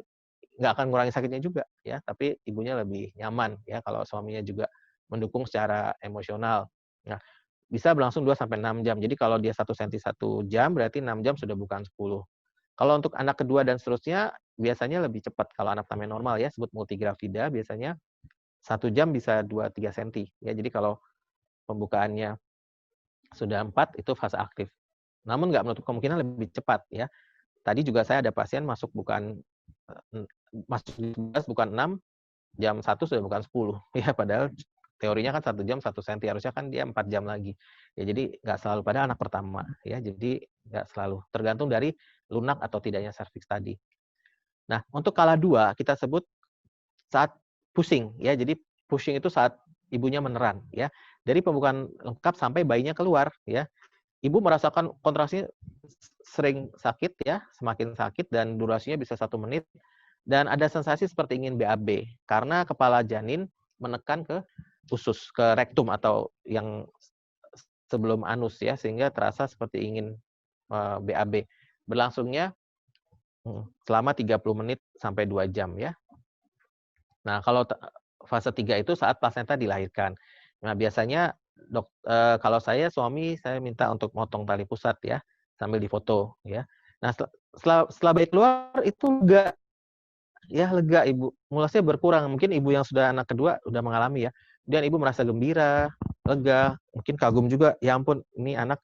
nggak akan ngurangi sakitnya juga ya, tapi ibunya lebih nyaman ya kalau suaminya juga mendukung secara emosional. Nah, bisa berlangsung 2 sampai 6 jam. Jadi kalau dia 1 cm 1 jam, berarti 6 jam sudah bukan 10. Kalau untuk anak kedua dan seterusnya, biasanya lebih cepat. Kalau anak pertama normal ya, sebut multigravida, biasanya 1 jam bisa 2-3 cm. Ya, jadi kalau pembukaannya sudah 4, itu fase aktif. Namun nggak menutup kemungkinan lebih cepat ya. Tadi juga saya ada pasien masuk bukan masuk 12 bukan 6, jam 1 sudah bukan 10. Ya, padahal teorinya kan 1 jam 1 cm, harusnya kan dia 4 jam lagi. Ya, jadi nggak selalu pada anak pertama ya. Jadi nggak selalu, tergantung dari lunak atau tidaknya serviks tadi. Nah, untuk kala 2 kita sebut saat pushing ya. Jadi pushing itu saat ibunya meneran ya. Dari pembukaan lengkap sampai bayinya keluar ya. Ibu merasakan kontraksinya sering sakit ya, semakin sakit dan durasinya bisa 1 menit dan ada sensasi seperti ingin BAB karena kepala janin menekan ke usus, ke rektum atau yang sebelum anus ya, sehingga terasa seperti ingin BAB. Berlangsungnya selama 30 menit sampai 2 jam ya. Nah, kalau fase 3 itu saat plasenta dilahirkan. Nah, biasanya kalau saya suami saya minta untuk motong tali pusat ya, sambil difoto ya. Nah, setelah bayi keluar itu lega ya, lega Ibu, mulasnya berkurang. Mungkin Ibu yang sudah anak kedua udah mengalami ya. Dan Ibu merasa gembira, lega, mungkin kagum juga, ya ampun ini anak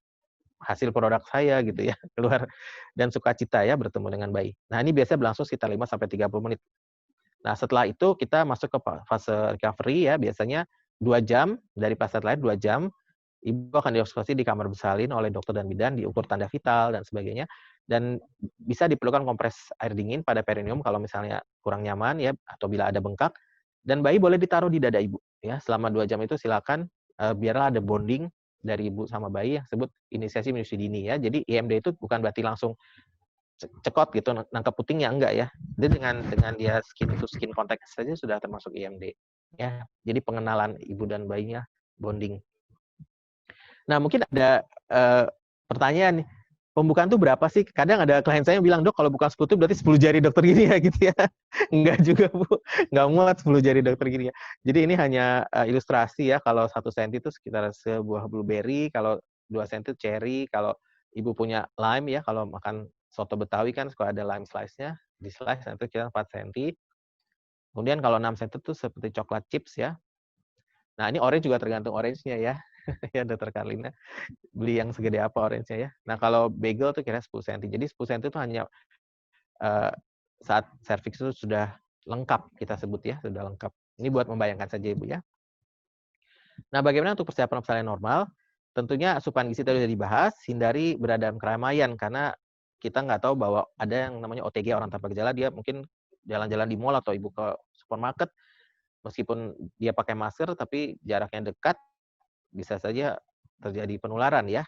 hasil produk saya gitu ya, keluar dan sukacita ya bertemu dengan bayi. Nah, ini biasanya berlangsung sekitar 5 sampai 30 menit. Nah, setelah itu kita masuk ke fase recovery ya, biasanya 2 jam dari fase lahir 2 jam. Ibu akan diobservasi di kamar bersalin oleh dokter dan bidan, diukur tanda vital dan sebagainya. Dan bisa diperlukan kompres air dingin pada perineum kalau misalnya kurang nyaman ya, atau bila ada bengkak. Dan bayi boleh ditaruh di dada ibu ya. Selama 2 jam itu silakan biarlah ada bonding dari ibu sama bayi yang disebut inisiasi menyusui dini ya. Jadi IMD itu bukan berarti langsung cekot gitu nangkap putingnya, enggak ya. Dia dengan dia skin to skin contact saja sudah termasuk IMD ya. Jadi pengenalan ibu dan bayinya bonding. Nah, mungkin ada pertanyaan nih, pembukaan tuh berapa sih? Kadang ada klien saya yang bilang, "Dok, kalau bukan 10 tuh berarti 10 jari dokter gini ya," gitu ya. Enggak juga, Bu. Enggak muat 10 jari dokter gini ya. Jadi ini hanya ilustrasi ya, kalau 1 senti itu sekitar sebuah blueberry, kalau 2 senti cherry, kalau Ibu punya lime ya, kalau makan soto Betawi kan suka ada lime slice-nya, di-slice itu kira 4 senti. Kemudian kalau 6 senti itu seperti coklat chips ya. Nah, ini orange juga tergantung orange-nya ya. Ya, Dokter Karlina. Beli yang segede apa orange-nya ya. Nah, kalau bagel tuh kira 10 senti. Jadi 10 senti itu hanya saat serviks itu sudah lengkap kita sebut ya, sudah lengkap. Ini buat membayangkan saja Ibu ya. Nah, bagaimana untuk persiapan persalinan normal? Tentunya asupan gizi tadi sudah dibahas, hindari berada dalam keramaian karena kita nggak tahu bahwa ada yang namanya OTG, orang tanpa gejala, dia mungkin jalan-jalan di mall atau Ibu ke supermarket, meskipun dia pakai masker tapi jaraknya dekat, bisa saja terjadi penularan ya.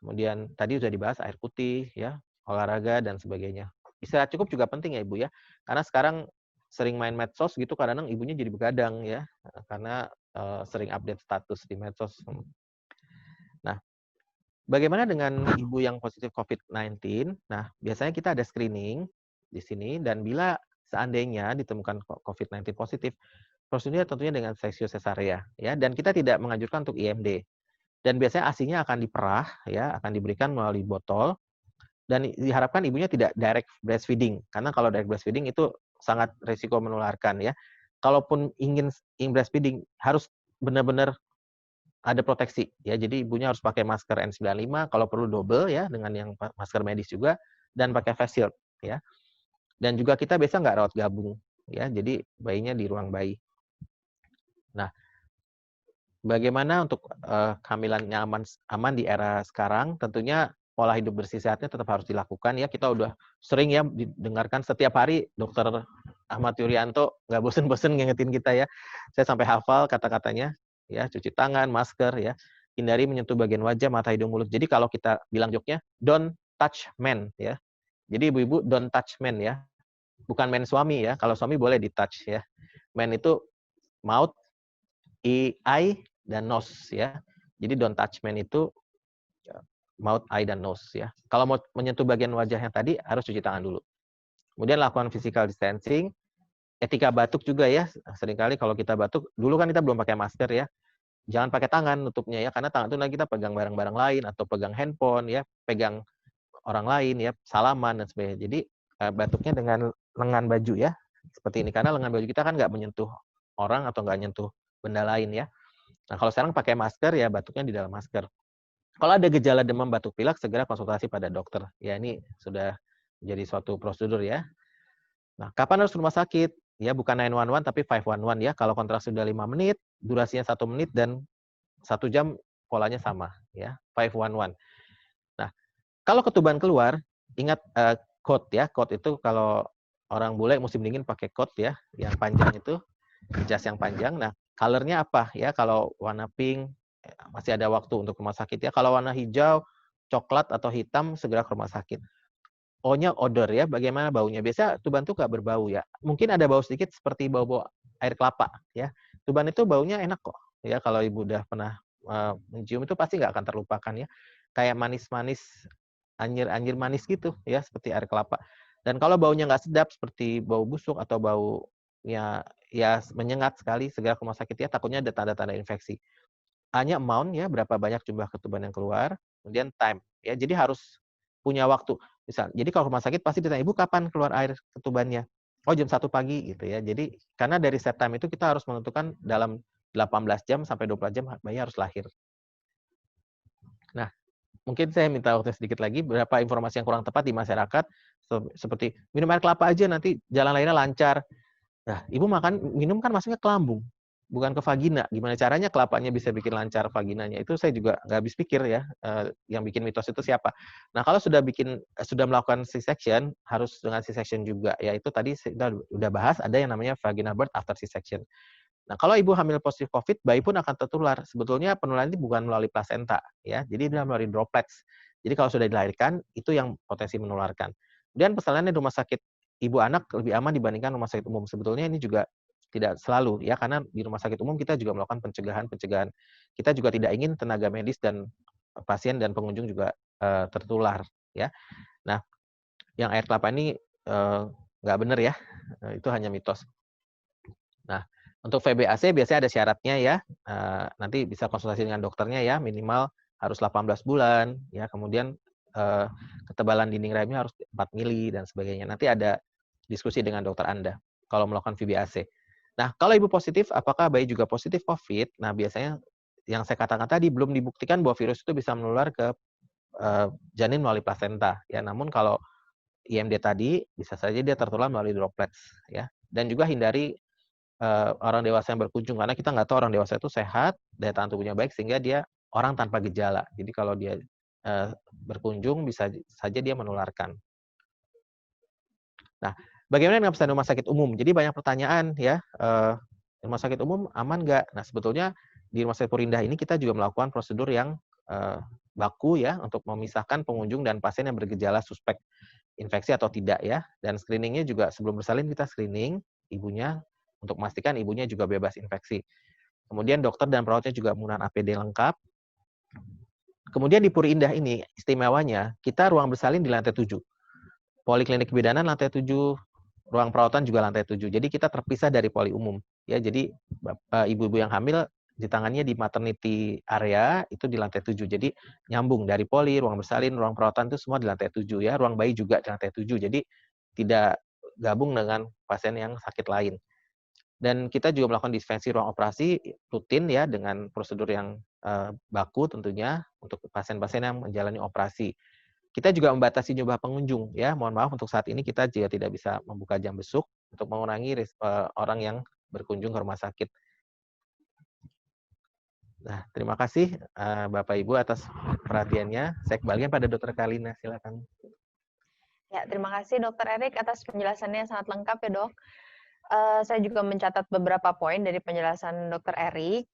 Kemudian tadi sudah dibahas air putih, ya, olahraga dan sebagainya. Istirahat cukup juga penting ya Ibu ya, karena sekarang sering main medsos gitu kadang-kadang ibunya jadi begadang ya, karena sering update status di medsos. Nah, bagaimana dengan ibu yang positif COVID-19? Nah, biasanya kita ada screening di sini dan bila seandainya ditemukan COVID-19 positif, prosedurnya tentunya dengan seksio cesarea ya, dan kita tidak menganjurkan untuk IMD. Dan biasanya ASI-nya akan diperah ya, akan diberikan melalui botol dan diharapkan ibunya tidak direct breastfeeding karena kalau direct breastfeeding itu sangat risiko menularkan ya. Kalaupun ingin breastfeeding harus benar-benar ada proteksi ya. Jadi ibunya harus pakai masker N95 kalau perlu double ya dengan yang masker medis juga dan pakai face shield ya. Dan juga kita biasa nggak rawat gabung ya. Jadi bayinya di ruang bayi. Nah, bagaimana untuk kehamilannya aman di era sekarang? Tentunya pola hidup bersih sehatnya tetap harus dilakukan ya. Kita udah sering ya didengarkan setiap hari Dokter Ahmad Yuryanto nggak bosen-bosen ngingetin kita ya. Saya sampai hafal kata-katanya ya, cuci tangan, masker ya, hindari menyentuh bagian wajah, mata, hidung, mulut. Jadi kalau kita bilang joknya, don't touch men ya. Jadi ibu-ibu don't touch men ya. Bukan men suami ya. Kalau suami boleh di touch ya. Men itu mouth, eye, dan nose ya. Jadi don't touch man itu mouth, eye, dan nose ya. Kalau mau menyentuh bagian wajah yang tadi harus cuci tangan dulu. Kemudian lakukan physical distancing, etika batuk juga ya. Seringkali kalau kita batuk, dulu kan kita belum pakai masker ya. Jangan pakai tangan nutupnya ya, karena tangan itu nanti kita pegang barang-barang lain atau pegang handphone ya, pegang orang lain ya, salaman dan sebagainya. Jadi batuknya dengan lengan baju ya, seperti ini karena lengan baju kita kan nggak menyentuh orang atau nggak menyentuh benda lain ya. Nah, kalau sekarang pakai masker ya batuknya di dalam masker. Kalau ada gejala demam batuk pilek segera konsultasi pada dokter. Ya ini sudah menjadi suatu prosedur ya. Nah, kapan harus rumah sakit? Ya bukan 911 tapi 511 ya. Kalau kontraksi sudah 5 menit, durasinya 1 menit dan 1 jam polanya sama ya. 511. Nah, kalau ketuban keluar, ingat coat ya. Coat itu kalau orang bule musim dingin pakai coat ya, yang panjang itu, jas yang panjang. Nah, color-nya apa ya? Kalau warna pink masih ada waktu untuk rumah sakit ya. Kalau warna hijau, coklat atau hitam segera ke rumah sakit. O-nya odor ya, bagaimana baunya? Biasa tuban tuh nggak berbau ya. Mungkin ada bau sedikit seperti bau-bau air kelapa ya. Tuban itu baunya enak kok ya. Kalau ibu udah pernah mencium itu pasti nggak akan terlupakan ya. Kayak manis-manis, anjir-anjir manis gitu ya, seperti air kelapa. Dan kalau baunya nggak sedap seperti bau busuk atau baunya ya menyengat sekali, segera ke rumah sakit ya. Takutnya ada tanda-tanda infeksi. A-nya amount ya, berapa banyak jumlah ketuban yang keluar, kemudian time ya. Jadi harus punya waktu. Misal, jadi kalau rumah sakit pasti ditanya, "Ibu kapan keluar air ketubannya?" "Oh, jam 1 pagi," gitu ya. Jadi karena dari set time itu kita harus menentukan dalam 18 jam sampai 24 jam bayi harus lahir. Nah, mungkin saya minta waktu sedikit lagi, beberapa informasi yang kurang tepat di masyarakat, seperti minum air kelapa aja nanti jalan lahirnya lancar. Nah, ibu minum kan masuknya ke lambung, bukan ke vagina. Gimana caranya kelapanya bisa bikin lancar vaginanya? Itu saya juga nggak habis pikir ya, yang bikin mitos itu siapa. Nah, kalau sudah melakukan C-section, harus dengan C-section juga. Yaitu tadi kita udah bahas, ada yang namanya vaginal birth after C-section. Nah, kalau ibu hamil positif COVID, bayi pun akan tertular. Sebetulnya penularan ini bukan melalui plasenta, ya. Jadi dia melalui droplets. Jadi kalau sudah dilahirkan, itu yang potensi menularkan. Kemudian persalinan di rumah sakit ibu anak lebih aman dibandingkan rumah sakit umum. Sebetulnya ini juga tidak selalu, ya, karena di rumah sakit umum kita juga melakukan pencegahan. Kita juga tidak ingin tenaga medis dan pasien dan pengunjung juga tertular, ya. Nah, yang air kelapa ini nggak benar ya, itu hanya mitos. Nah, untuk VBAC biasanya ada syaratnya ya, nanti bisa konsultasi dengan dokternya ya, minimal harus 18 bulan, ya, kemudian ketebalan dinding rahimnya harus 4 mili dan sebagainya. Nanti ada diskusi dengan dokter Anda kalau melakukan VBAC. Nah, kalau ibu positif, apakah bayi juga positif COVID? Nah, biasanya yang saya katakan tadi belum dibuktikan bahwa virus itu bisa menular ke janin melalui plasenta, ya. Namun kalau IMD tadi bisa saja dia tertular melalui droplets, ya. Dan juga hindari orang dewasa yang berkunjung, karena kita nggak tahu orang dewasa itu sehat, daya tahan tubuhnya baik, sehingga dia orang tanpa gejala. Jadi kalau dia berkunjung, bisa saja dia menularkan. Nah, bagaimana dengan pasien rumah sakit umum? Jadi banyak pertanyaan ya, rumah sakit umum aman nggak? Nah, sebetulnya di Rumah Sakit Purindah ini kita juga melakukan prosedur yang baku ya, untuk memisahkan pengunjung dan pasien yang bergejala suspek infeksi atau tidak ya. Dan screeningnya juga sebelum bersalin kita screening ibunya, untuk memastikan ibunya juga bebas infeksi. Kemudian dokter dan perawatnya juga menggunakan APD lengkap. Kemudian di Puri Indah ini, istimewanya, kita ruang bersalin di lantai 7. Poliklinik kebidanan lantai 7, ruang perawatan juga lantai 7. Jadi kita terpisah dari poli umum. Ya, jadi ibu-ibu yang hamil ditangani di maternity area itu di lantai 7. Jadi nyambung dari poli, ruang bersalin, ruang perawatan itu semua di lantai 7 ya. Ruang bayi juga di lantai 7. Jadi tidak gabung dengan pasien yang sakit lain. Dan kita juga melakukan dispensi ruang operasi rutin ya, dengan prosedur yang baku tentunya untuk pasien-pasien yang menjalani operasi. Kita juga membatasi jumlah pengunjung ya. Mohon maaf untuk saat ini kita juga tidak bisa membuka jam besuk untuk mengurangi orang yang berkunjung ke rumah sakit. Nah, terima kasih Bapak Ibu atas perhatiannya. Saya kembalikan pada Dr. Kalina, silakan. Ya, terima kasih Dokter Erik atas penjelasannya yang sangat lengkap ya dok. Saya juga mencatat beberapa poin dari penjelasan Dokter Erik,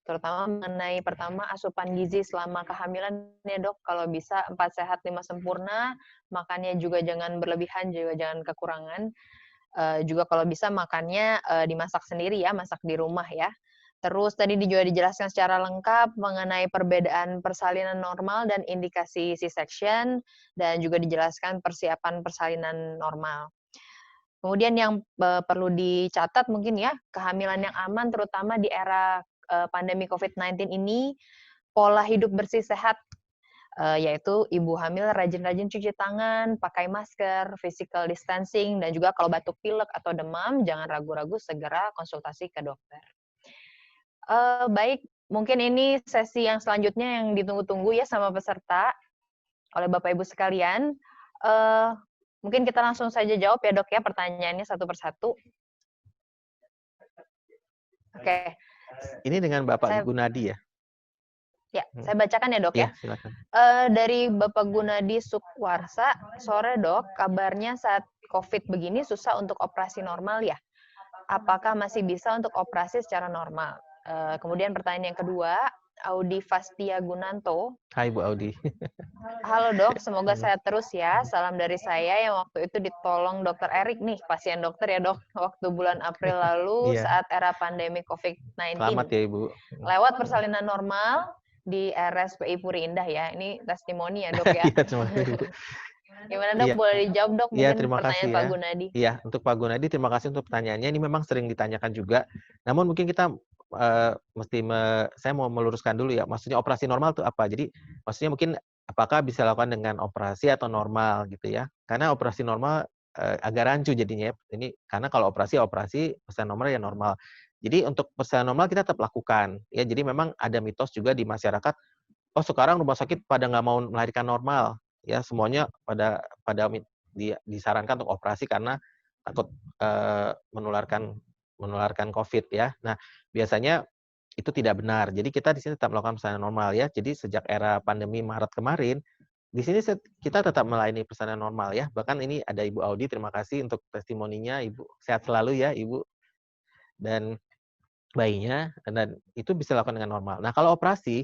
terutama mengenai pertama asupan gizi selama kehamilan ya dok. Kalau bisa 4 sehat 5 sempurna, makannya juga jangan berlebihan, juga jangan kekurangan. Juga kalau bisa makannya dimasak sendiri ya, masak di rumah ya. Terus tadi juga dijelaskan secara lengkap mengenai perbedaan persalinan normal dan indikasi C-section, dan juga dijelaskan persiapan persalinan normal. Kemudian yang perlu dicatat mungkin ya, kehamilan yang aman terutama di era pandemi COVID-19 ini, pola hidup bersih sehat, yaitu ibu hamil rajin-rajin cuci tangan, pakai masker, physical distancing, dan juga kalau batuk pilek atau demam, jangan ragu-ragu segera konsultasi ke dokter. Baik, mungkin ini sesi yang selanjutnya yang ditunggu-tunggu ya sama peserta, oleh Bapak Ibu sekalian. Mungkin kita langsung saja jawab ya dok ya pertanyaannya satu persatu. Oke. Ini dengan Bapak Gunadi ya? Ya, saya bacakan ya dok ya. Iya, silakan. Dari Bapak Gunadi Sukwarsa, sore dok, kabarnya saat COVID begini susah untuk operasi normal ya? Apakah masih bisa untuk operasi secara normal? Kemudian pertanyaan yang kedua, Audi Fastia Gunanto. Hai Bu Audi. Halo dok, semoga sehat terus ya. Salam dari saya yang waktu itu ditolong dokter Erik nih, pasien dokter ya dok, waktu bulan April lalu saat era pandemi COVID-19. Selamat ya Ibu. Lewat persalinan normal di RSPI Puri Indah ya. Ini testimoni ya dok ya. Iya, terima kasih Ibu. Gimana dok, boleh dijawab dok Iya, mungkin terima pertanyaan kasih Pak ya. Gunadi. Iya, untuk Pak Gunadi terima kasih untuk pertanyaannya. Ini memang sering ditanyakan juga. Namun mungkin kita saya mau meluruskan dulu ya. Maksudnya operasi normal itu apa? Jadi maksudnya mungkin apakah bisa dilakukan dengan operasi atau normal gitu ya? Karena operasi normal agak rancu jadinya ya. Ini karena kalau operasi persalinan normal ya normal. Jadi untuk persalinan normal kita tetap lakukan ya. Jadi memang ada mitos juga di masyarakat. Oh sekarang rumah sakit pada nggak mau melahirkan normal ya, semuanya pada disarankan untuk operasi karena takut menularkan COVID ya. Nah, biasanya itu tidak benar. Jadi kita di sini tetap melakukan persalinan normal ya. Jadi sejak era pandemi Maret kemarin, di sini kita tetap melayani persalinan normal ya. Bahkan ini ada Ibu Audi, terima kasih untuk testimoninya, Ibu. Sehat selalu ya, Ibu. Dan bayinya, dan itu bisa dilakukan dengan normal. Nah, kalau operasi,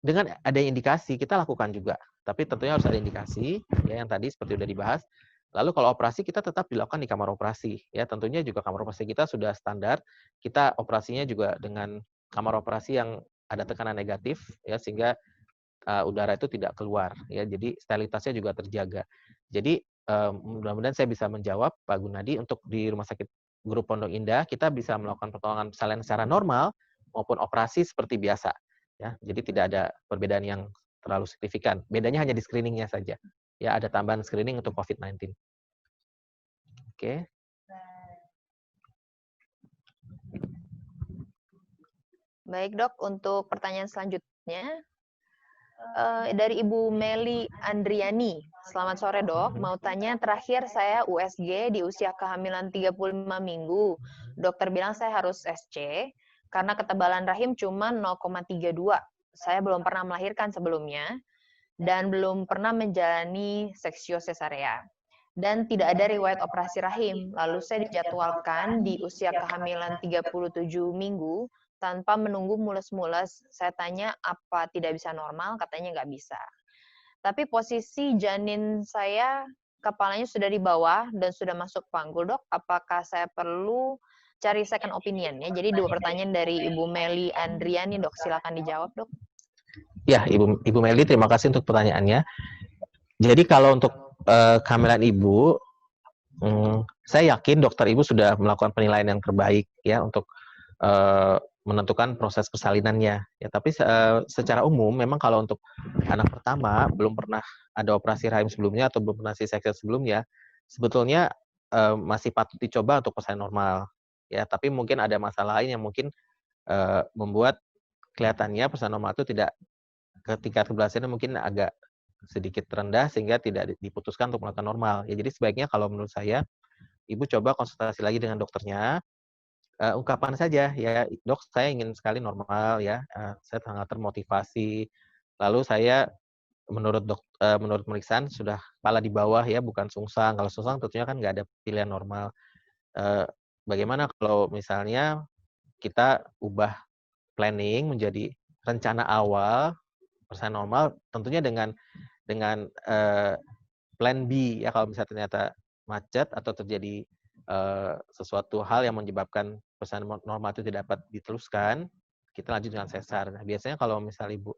dengan ada indikasi, kita lakukan juga. Tapi tentunya harus ada indikasi, ya yang tadi seperti sudah dibahas. Lalu kalau operasi kita tetap dilakukan di kamar operasi, ya tentunya juga kamar operasi kita sudah standar. Kita operasinya juga dengan kamar operasi yang ada tekanan negatif, ya sehingga udara itu tidak keluar ya. Jadi sterilitasnya juga terjaga. Jadi mudah-mudahan saya bisa menjawab Pak Gunadi, untuk di Rumah Sakit Guru Pondok Indah kita bisa melakukan pertolongan persalinan secara normal maupun operasi seperti biasa ya. Jadi tidak ada perbedaan yang terlalu signifikan. Bedanya hanya di screeningnya saja. Ya, ada tambahan screening untuk COVID-19. Oke. Baik dok, untuk pertanyaan selanjutnya dari Ibu Meli Andriani. Selamat sore dok, mau tanya terakhir saya USG di usia kehamilan 35 minggu. Dokter bilang saya harus SC karena ketebalan rahim cuma 0,32. Saya belum pernah melahirkan sebelumnya dan belum pernah menjalani seksio sesarea. Dan tidak ada riwayat operasi rahim. Lalu saya dijadwalkan di usia kehamilan 37 minggu tanpa menunggu mules-mules. Saya tanya apa tidak bisa normal, katanya nggak bisa. Tapi posisi janin saya kepalanya sudah di bawah dan sudah masuk panggul dok. Apakah saya perlu cari second opinion ya? Jadi 2 pertanyaan dari Ibu Meli Andriani dok, silakan dijawab dok. Ya, Ibu Meli, terima kasih untuk pertanyaannya. Jadi kalau untuk kehamilan Ibu, saya yakin dokter Ibu sudah melakukan penilaian yang terbaik ya untuk menentukan proses persalinannya. Ya, tapi secara umum memang kalau untuk anak pertama belum pernah ada operasi rahim sebelumnya atau belum pernah C-section sebelumnya, sebetulnya masih patut dicoba untuk persalinan normal. Ya, tapi mungkin ada masalah lain yang mungkin membuat kelihatannya persalinan normal itu tidak, ketika keberhasilannya mungkin agak sedikit rendah sehingga tidak diputuskan untuk melakukan normal. Ya, jadi sebaiknya kalau menurut saya Ibu coba konsultasi lagi dengan dokternya. Ungkapan saja, ya dok saya ingin sekali normal ya, saya sangat termotivasi. Lalu saya menurut pemeriksaan sudah kepala di bawah ya, bukan sungsang. Kalau sungsang tentunya kan nggak ada pilihan normal. Bagaimana kalau misalnya kita ubah planning menjadi rencana awal persalinan normal, tentunya dengan plan B ya, kalau misalnya ternyata macet atau terjadi sesuatu hal yang menyebabkan persalinan normal itu tidak dapat diteruskan, kita lanjut dengan sesar. Nah, biasanya kalau misalnya Ibu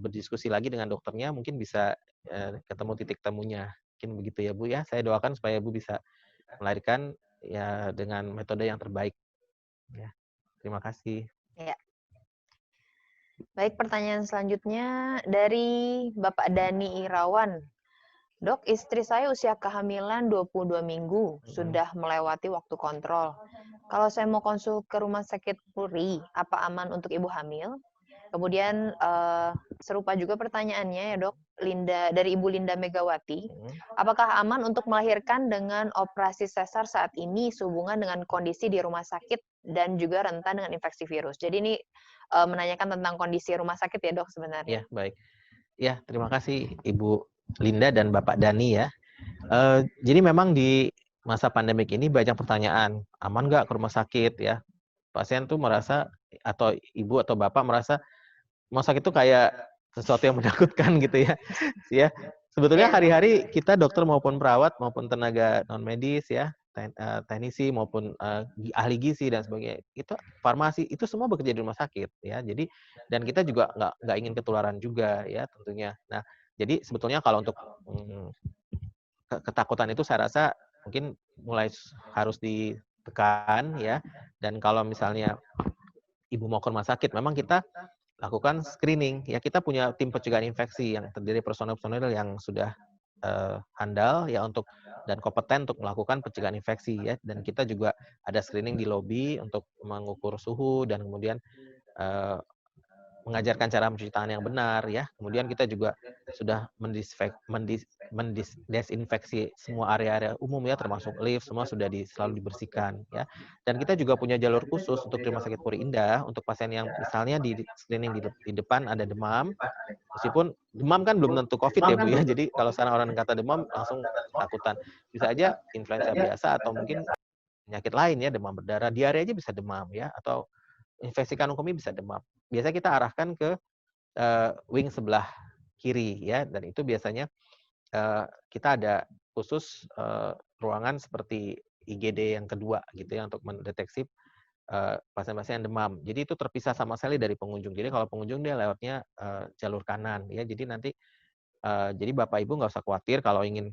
berdiskusi lagi dengan dokternya, mungkin bisa ketemu titik temunya. Mungkin begitu ya Bu ya. Saya doakan supaya Ibu bisa melahirkan ya dengan metode yang terbaik. Ya, terima kasih. Ya. Baik, pertanyaan selanjutnya dari Bapak Dani Irawan. Dok, istri saya usia kehamilan 22 minggu, sudah melewati waktu kontrol. Kalau saya mau konsul ke rumah sakit Puri, apa aman untuk ibu hamil? Kemudian serupa juga pertanyaannya ya dok, dari Ibu Linda Megawati. Apakah aman untuk melahirkan dengan operasi sesar saat ini sehubungan dengan kondisi di rumah sakit dan juga rentan dengan infeksi virus? Jadi ini menanyakan tentang kondisi rumah sakit ya dok sebenarnya. Ya, baik. Ya, terima kasih Ibu Linda dan Bapak Dani ya. Jadi memang di masa pandemik ini banyak pertanyaan, aman nggak ke rumah sakit ya? Pasien tuh merasa, atau ibu atau bapak merasa rumah sakit itu kayak sesuatu yang menakutkan gitu ya. Ya, sebetulnya hari-hari kita dokter maupun perawat maupun tenaga non medis ya, teknisi maupun ahli gizi dan sebagainya, itu farmasi itu semua bekerja di rumah sakit ya. Jadi dan kita juga nggak ingin ketularan juga ya tentunya. Nah, jadi sebetulnya kalau untuk ketakutan itu saya rasa mungkin mulai harus ditekan ya. Dan kalau misalnya ibu mau ke rumah sakit, memang kita lakukan screening ya. Kita punya tim pencegahan infeksi yang terdiri personel-personel yang sudah handal ya untuk dan kompeten untuk melakukan pencegahan infeksi ya. Dan kita juga ada screening di lobi untuk mengukur suhu dan kemudian mengajarkan cara mencuci tangan yang benar ya. Kemudian kita juga sudah mendesinfeksi semua area-area umum ya, termasuk lift, semua sudah selalu dibersihkan ya. Dan kita juga punya jalur khusus untuk Rumah Sakit Puri Indah untuk pasien yang misalnya di screening di depan ada demam. Meskipun demam kan belum tentu COVID ya Bu ya. Jadi kalau sekarang orang kata demam langsung ketakutan. Bisa aja influenza biasa atau mungkin penyakit lain ya, demam berdarah, diare aja bisa demam ya, atau infeksi kandung kemih bisa demam. Biasanya kita arahkan ke wing sebelah kiri ya, dan itu biasanya kita ada khusus ruangan seperti IGD yang kedua gitu ya untuk mendeteksi pasien-pasien yang demam. Jadi itu terpisah sama sekali dari pengunjung. Jadi kalau pengunjung dia lewatnya jalur kanan ya. Jadi nanti jadi Bapak Ibu nggak usah khawatir kalau ingin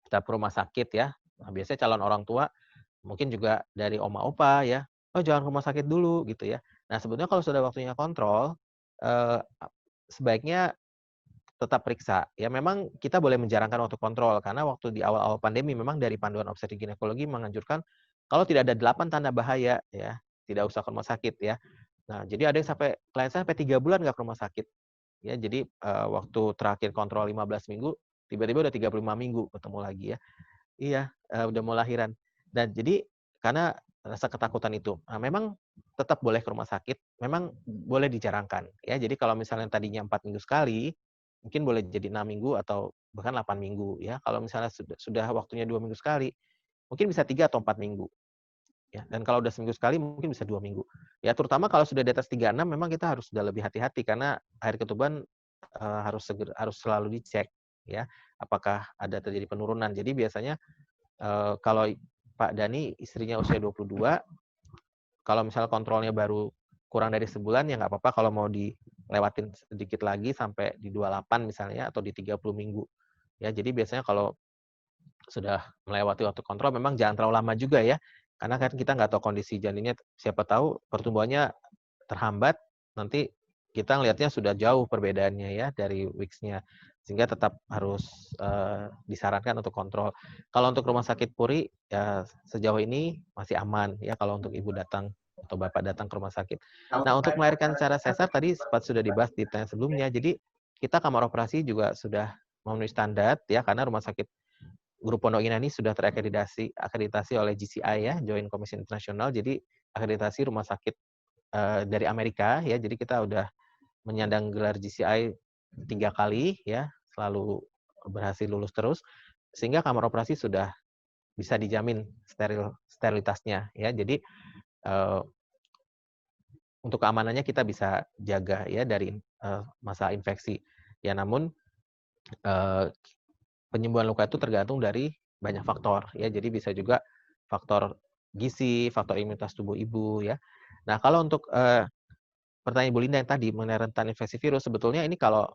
kita ke rumah sakit ya. Nah, biasanya calon orang tua mungkin juga dari oma opa ya. Oh jangan ke rumah sakit dulu gitu ya. Nah sebetulnya kalau sudah waktunya kontrol, eh, sebaiknya tetap periksa. Ya memang kita boleh menjarangkan waktu kontrol karena waktu di awal-awal pandemi memang dari panduan obstetrik ginekologi menganjurkan kalau tidak ada 8 tanda bahaya ya, tidak usah ke rumah sakit ya. Nah, jadi ada yang klien saya sampai 3 bulan nggak ke rumah sakit. Ya, jadi waktu terakhir kontrol 15 minggu, tiba-tiba udah 35 minggu ketemu lagi ya. Iya, udah mau lahiran. Dan jadi karena rasa ketakutan itu. Nah, memang tetap boleh ke rumah sakit, memang boleh dijarangkan ya. Jadi kalau misalnya tadinya 4 minggu sekali, mungkin boleh jadi 6 minggu atau bahkan 8 minggu ya. Kalau misalnya sudah waktunya 2 minggu sekali, mungkin bisa 3 atau 4 minggu. Ya, dan kalau udah seminggu sekali mungkin bisa 2 minggu. Ya, terutama kalau sudah di atas 36 memang kita harus sudah lebih hati-hati karena air ketuban harus selalu dicek ya, apakah ada terjadi penurunan. Jadi biasanya kalau Pak Dani istrinya usia 22, kalau misalnya kontrolnya baru kurang dari sebulan ya nggak apa-apa kalau mau dilewatin sedikit lagi sampai di 28 misalnya atau di 30 minggu. Ya, jadi biasanya kalau sudah melewati waktu kontrol memang jangan terlalu lama juga ya. Karena kan kita nggak tahu kondisi janinnya, siapa tahu pertumbuhannya terhambat, nanti kita ngelihatnya sudah jauh perbedaannya ya dari weeks-nya. Sehingga tetap harus disarankan untuk kontrol. Kalau untuk rumah sakit Puri, ya sejauh ini masih aman ya kalau untuk ibu datang atau bapak datang ke rumah sakit. Nah, untuk melahirkan secara sesar tadi sempat sudah dibahas di tanya sebelumnya. Jadi kita kamar operasi juga sudah memenuhi standar ya karena rumah sakit Grup Pondok Indah ini sudah akreditasi oleh GCI ya, Joint Commission International. Jadi akreditasi rumah sakit dari Amerika ya. Jadi kita udah menyandang gelar GCI 3 kali ya, selalu berhasil lulus terus. Sehingga kamar operasi sudah bisa dijamin sterilitasnya ya. Jadi untuk keamanannya kita bisa jaga ya dari masa infeksi. Ya namun penyembuhan luka itu tergantung dari banyak faktor ya. Jadi bisa juga faktor gizi, faktor imunitas tubuh ibu ya. Nah, kalau untuk pertanyaan Ibu Linda yang tadi mengenai rentan infeksi virus, sebetulnya ini kalau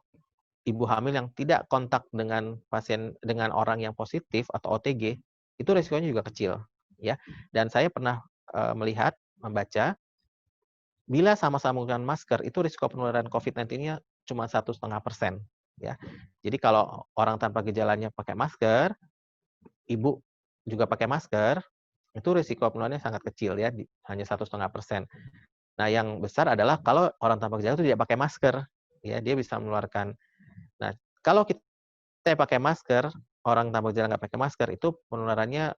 ibu hamil yang tidak kontak dengan dengan orang yang positif atau OTG, itu resikonya juga kecil ya. Dan saya pernah membaca bila sama-sama menggunakan masker, itu risiko penularan COVID-19-nya cuma 1,5% ya. Jadi kalau orang tanpa gejalanya pakai masker, ibu juga pakai masker, itu risiko penularannya sangat kecil ya, hanya 1,5%. Nah, yang besar adalah kalau orang tanpa gejala itu tidak pakai masker, ya dia bisa menularkan. Nah, kalau kita pakai masker, orang tanpa gejala nggak pakai masker, itu penularannya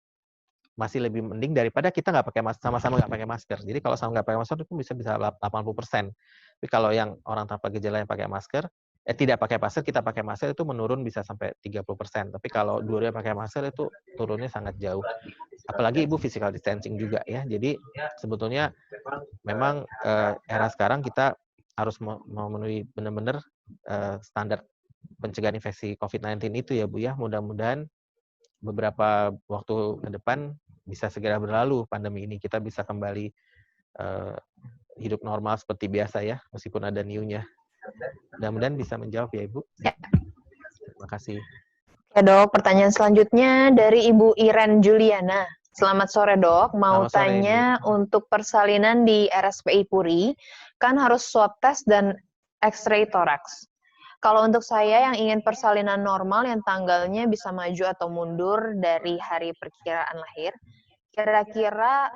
masih lebih mending daripada kita nggak pakai masker, sama-sama nggak pakai masker. Jadi kalau sama nggak pakai masker itu bisa 80%. Tapi kalau yang orang tanpa gejala yang pakai masker, tidak pakai masker, kita pakai masker itu menurun bisa sampai 30%. Tapi kalau dua-duanya pakai masker itu turunnya sangat jauh. Apalagi ibu physical distancing juga ya. Jadi sebetulnya memang era sekarang kita harus memenuhi benar-benar standar pencegahan infeksi COVID-19 itu ya Bu ya. Mudah-mudahan beberapa waktu ke depan bisa segera berlalu pandemi ini. Kita bisa kembali hidup normal seperti biasa ya, meskipun ada new-nya. Mudah-mudahan bisa menjawab ya Ibu. Ya. Terima kasih. Ya Dok, pertanyaan selanjutnya dari Ibu Iren Juliana. Selamat sore Dok, mau Selamat sore, tanya untuk persalinan di RSPI Puri, kan harus swab test dan X-ray toraks. Kalau untuk saya yang ingin persalinan normal yang tanggalnya bisa maju atau mundur dari hari perkiraan lahir, kira-kira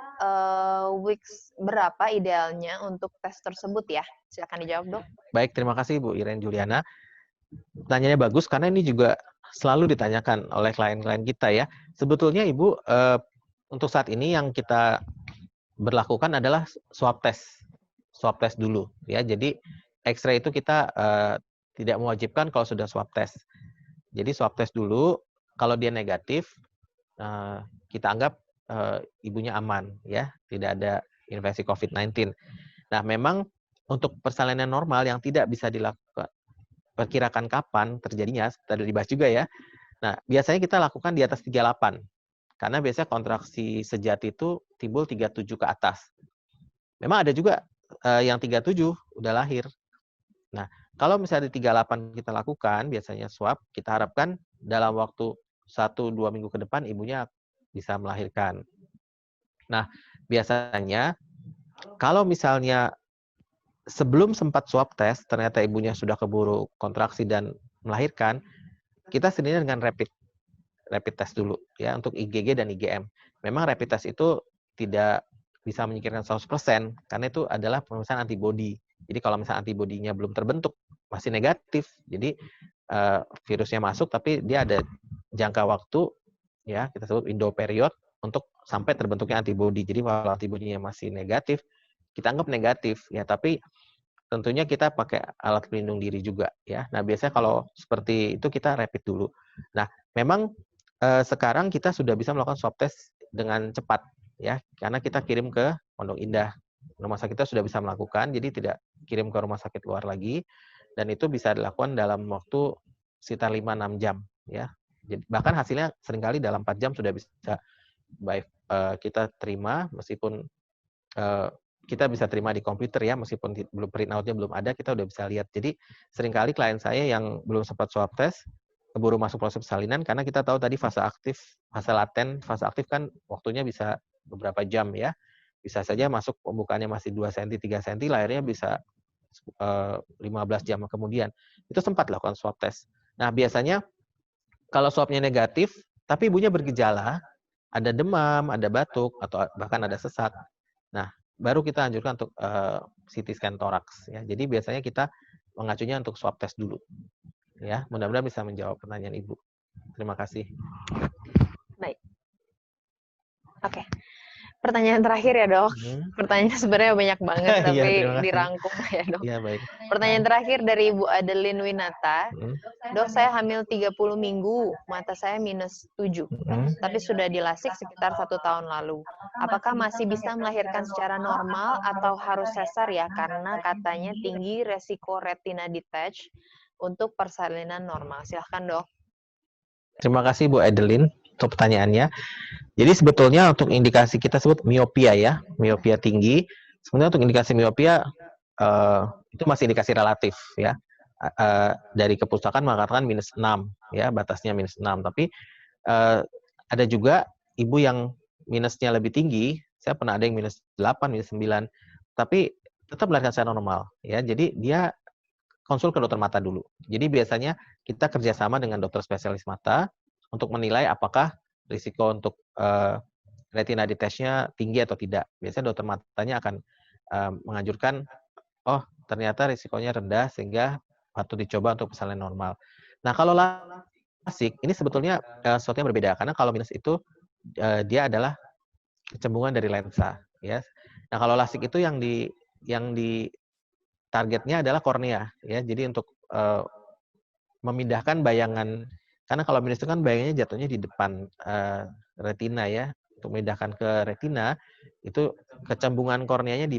weeks berapa idealnya untuk tes tersebut ya? Silakan dijawab Dok. Baik, terima kasih Bu Iren Juliana. Pertanyaannya bagus karena ini juga selalu ditanyakan oleh klien-klien kita ya. Sebetulnya Ibu, untuk saat ini yang kita berlakukan adalah swab test dulu ya. Jadi X-ray itu kita tidak mewajibkan kalau sudah swab test. Jadi swab test dulu, kalau dia negatif, kita anggap ibunya aman ya, tidak ada infeksi COVID-19. Nah, memang untuk persalinan normal yang tidak bisa dilakukan, perkirakan kapan terjadinya, tadi dibahas juga ya. Nah, biasanya kita lakukan di atas 38. Karena biasanya kontraksi sejati itu timbul 37 ke atas. Memang ada juga yang 37 udah lahir. Nah, kalau misalnya di 38 kita lakukan, biasanya swab, kita harapkan dalam waktu 1-2 minggu ke depan ibunya bisa melahirkan. Nah, biasanya kalau misalnya sebelum sempat swab test, ternyata ibunya sudah keburu kontraksi dan melahirkan, kita sendiri dengan rapid test dulu ya untuk IgG dan IgM. Memang rapid test itu tidak bisa menyingkirkan 100% karena itu adalah pemeriksaan antibodi. Jadi kalau misalnya antibodinya belum terbentuk masih negatif, jadi virusnya masuk tapi dia ada jangka waktu ya kita sebut window period untuk sampai terbentuknya antibodi. Jadi kalau antibodinya masih negatif, kita anggap negatif ya, tapi tentunya kita pakai alat pelindung diri juga ya. Nah, biasanya kalau seperti itu kita rapid dulu. Nah, memang sekarang kita sudah bisa melakukan swab test dengan cepat ya, karena kita kirim ke Pondok Indah. Rumah sakit kita sudah bisa melakukan, jadi tidak kirim ke rumah sakit luar lagi, dan itu bisa dilakukan dalam waktu sekitar 5-6 jam ya. Jadi, bahkan hasilnya seringkali dalam 4 jam sudah bisa baik kita terima, meskipun kita bisa terima di komputer ya, meskipun belum print out-nya belum ada, kita udah bisa lihat. Jadi seringkali klien saya yang belum sempat swab test, keburu masuk proses persalinan, karena kita tahu tadi fase aktif, fase laten, fase aktif kan waktunya bisa beberapa jam ya. Bisa saja masuk pembukaannya masih 2 cm, 3 cm, lahirnya bisa 15 jam kemudian. Itu sempat lakukan swab test. Nah, biasanya kalau swabnya negatif, tapi ibunya bergejala, ada demam, ada batuk, atau bahkan ada sesak. Nah, baru kita anjurkan untuk CT scan toraks ya. Jadi biasanya kita mengacunya untuk swab test dulu. Ya, mudah-mudahan bisa menjawab pertanyaan Ibu. Terima kasih. Baik. Oke. Pertanyaan terakhir ya, Dok. Pertanyaannya sebenarnya banyak banget, tapi dirangkum ya, Dok. Ya, baik. Pertanyaan terakhir dari Ibu Adeline Winata. Dok, saya hamil 30 minggu, mata saya -7, tapi sudah dilasik sekitar 1 tahun lalu. Apakah masih bisa melahirkan secara normal atau harus sesar ya? Karena katanya tinggi resiko retina detach untuk persalinan normal. Silahkan, Dok. Terima kasih Bu Adeline untuk pertanyaannya. Jadi sebetulnya untuk indikasi kita sebut miopia ya, miopia tinggi. Sebenarnya untuk indikasi miopia itu masih indikasi relatif ya. Dari kepustakaan mengatakan -6 ya, batasnya -6. Tapi ada juga ibu yang minusnya lebih tinggi. Saya pernah ada yang -8, -9, tapi tetap melahirkan secara normal ya. Jadi dia konsul ke dokter mata dulu. Jadi biasanya kita kerjasama dengan dokter spesialis mata untuk menilai apakah risiko untuk retina detach-nya tinggi atau tidak. Biasanya dokter matanya akan menganjurkan, oh ternyata risikonya rendah sehingga patut dicoba untuk persalinan normal. Nah, kalau lasik ini sebetulnya sesuatu yang berbeda karena kalau minus itu dia adalah kecembungan dari lensa ya. Nah, kalau lasik itu yang di targetnya adalah kornea ya. Jadi untuk memindahkan bayangan, karena kalau minus itu kan bayangannya jatuhnya di depan retina ya. Untuk memindahkan ke retina itu kecembungan korneanya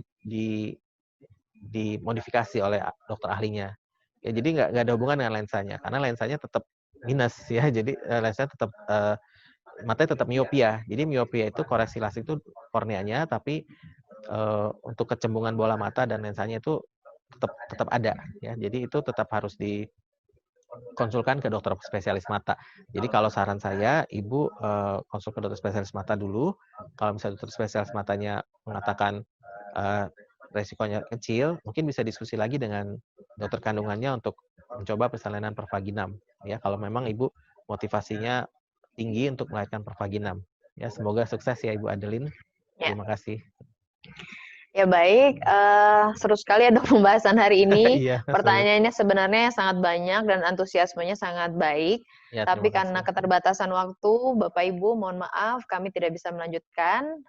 dimodifikasi oleh dokter ahlinya. Ya, jadi nggak ada hubungan dengan lensanya karena lensanya tetap minus ya. Jadi lensanya tetap matanya tetap miopia. Jadi miopia itu koreksi lasik itu korneanya, tapi untuk kecembungan bola mata dan lensanya itu tetap ada ya. Jadi itu tetap harus dikonsulkan ke dokter spesialis mata. Jadi kalau saran saya, Ibu konsul ke dokter spesialis mata dulu. Kalau misalnya dokter spesialis matanya mengatakan resikonya kecil, mungkin bisa diskusi lagi dengan dokter kandungannya untuk mencoba persalinan pervaginam. Ya, kalau memang Ibu motivasinya tinggi untuk melahirkan pervaginam. Ya, semoga sukses ya Ibu Adeline. Terima kasih. Ya baik, seru sekali ya Dok pembahasan hari ini. Iya, Pertanyaannya sebenarnya sangat banyak dan antusiasmenya sangat baik. ya, Tapi terima karena kasih. keterbatasan waktu, Bapak Ibu mohon maaf kami tidak bisa melanjutkan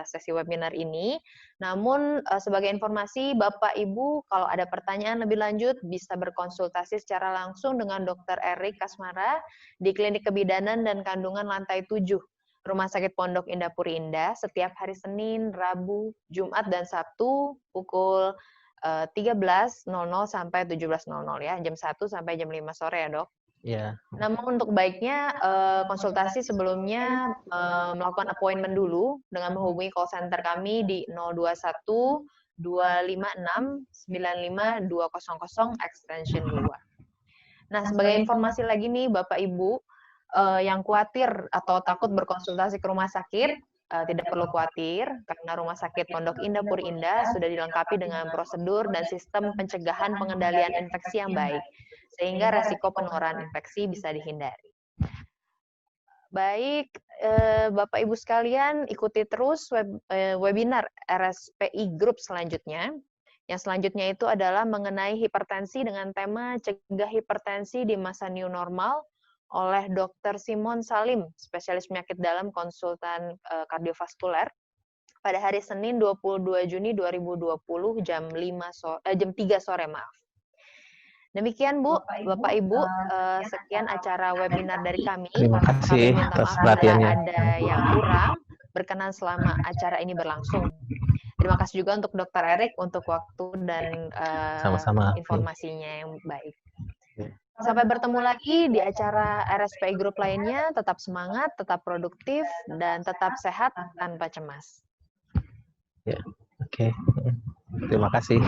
sesi webinar ini. Namun sebagai informasi Bapak Ibu kalau ada pertanyaan lebih lanjut bisa berkonsultasi secara langsung dengan Dr. Erik Kasmara di Klinik Kebidanan dan Kandungan lantai 7. Rumah Sakit Pondok Indah Puri Indah setiap hari Senin, Rabu, Jumat, dan Sabtu pukul 13.00 sampai 17.00 ya, jam 1 sampai jam 5 sore ya Dok. Ya. Namun untuk baiknya konsultasi sebelumnya melakukan appointment dulu dengan menghubungi call center kami di 021 256 95200 extension 2. Nah, sebagai informasi lagi nih Bapak Ibu yang khawatir atau takut berkonsultasi ke rumah sakit, tidak perlu khawatir karena Rumah Sakit Pondok Indah Puri Indah sudah dilengkapi dengan prosedur dan sistem pencegahan pengendalian infeksi yang baik, sehingga resiko penularan infeksi bisa dihindari. Baik, Bapak Ibu sekalian, ikuti terus webinar RSPI Group selanjutnya. Yang selanjutnya itu adalah mengenai hipertensi dengan tema Cegah Hipertensi di Masa New Normal oleh Dr. Simon Salim, spesialis penyakit dalam konsultan kardiovaskuler, pada hari Senin 22 Juni 2020 jam 3 sore, maaf. Demikian Bu, Bapak Ibu, sekian acara webinar dari kami. Terima kasih Kami minta atas maaf bila perhatiannya. ada yang kurang berkenan selama acara ini berlangsung. Terima kasih juga untuk Dr. Erik untuk waktu dan Sama-sama. informasinya yang baik. Ya. Sampai bertemu lagi di acara RSPI Group lainnya. Tetap semangat, tetap produktif, dan tetap sehat tanpa cemas. Ya, oke. Terima kasih.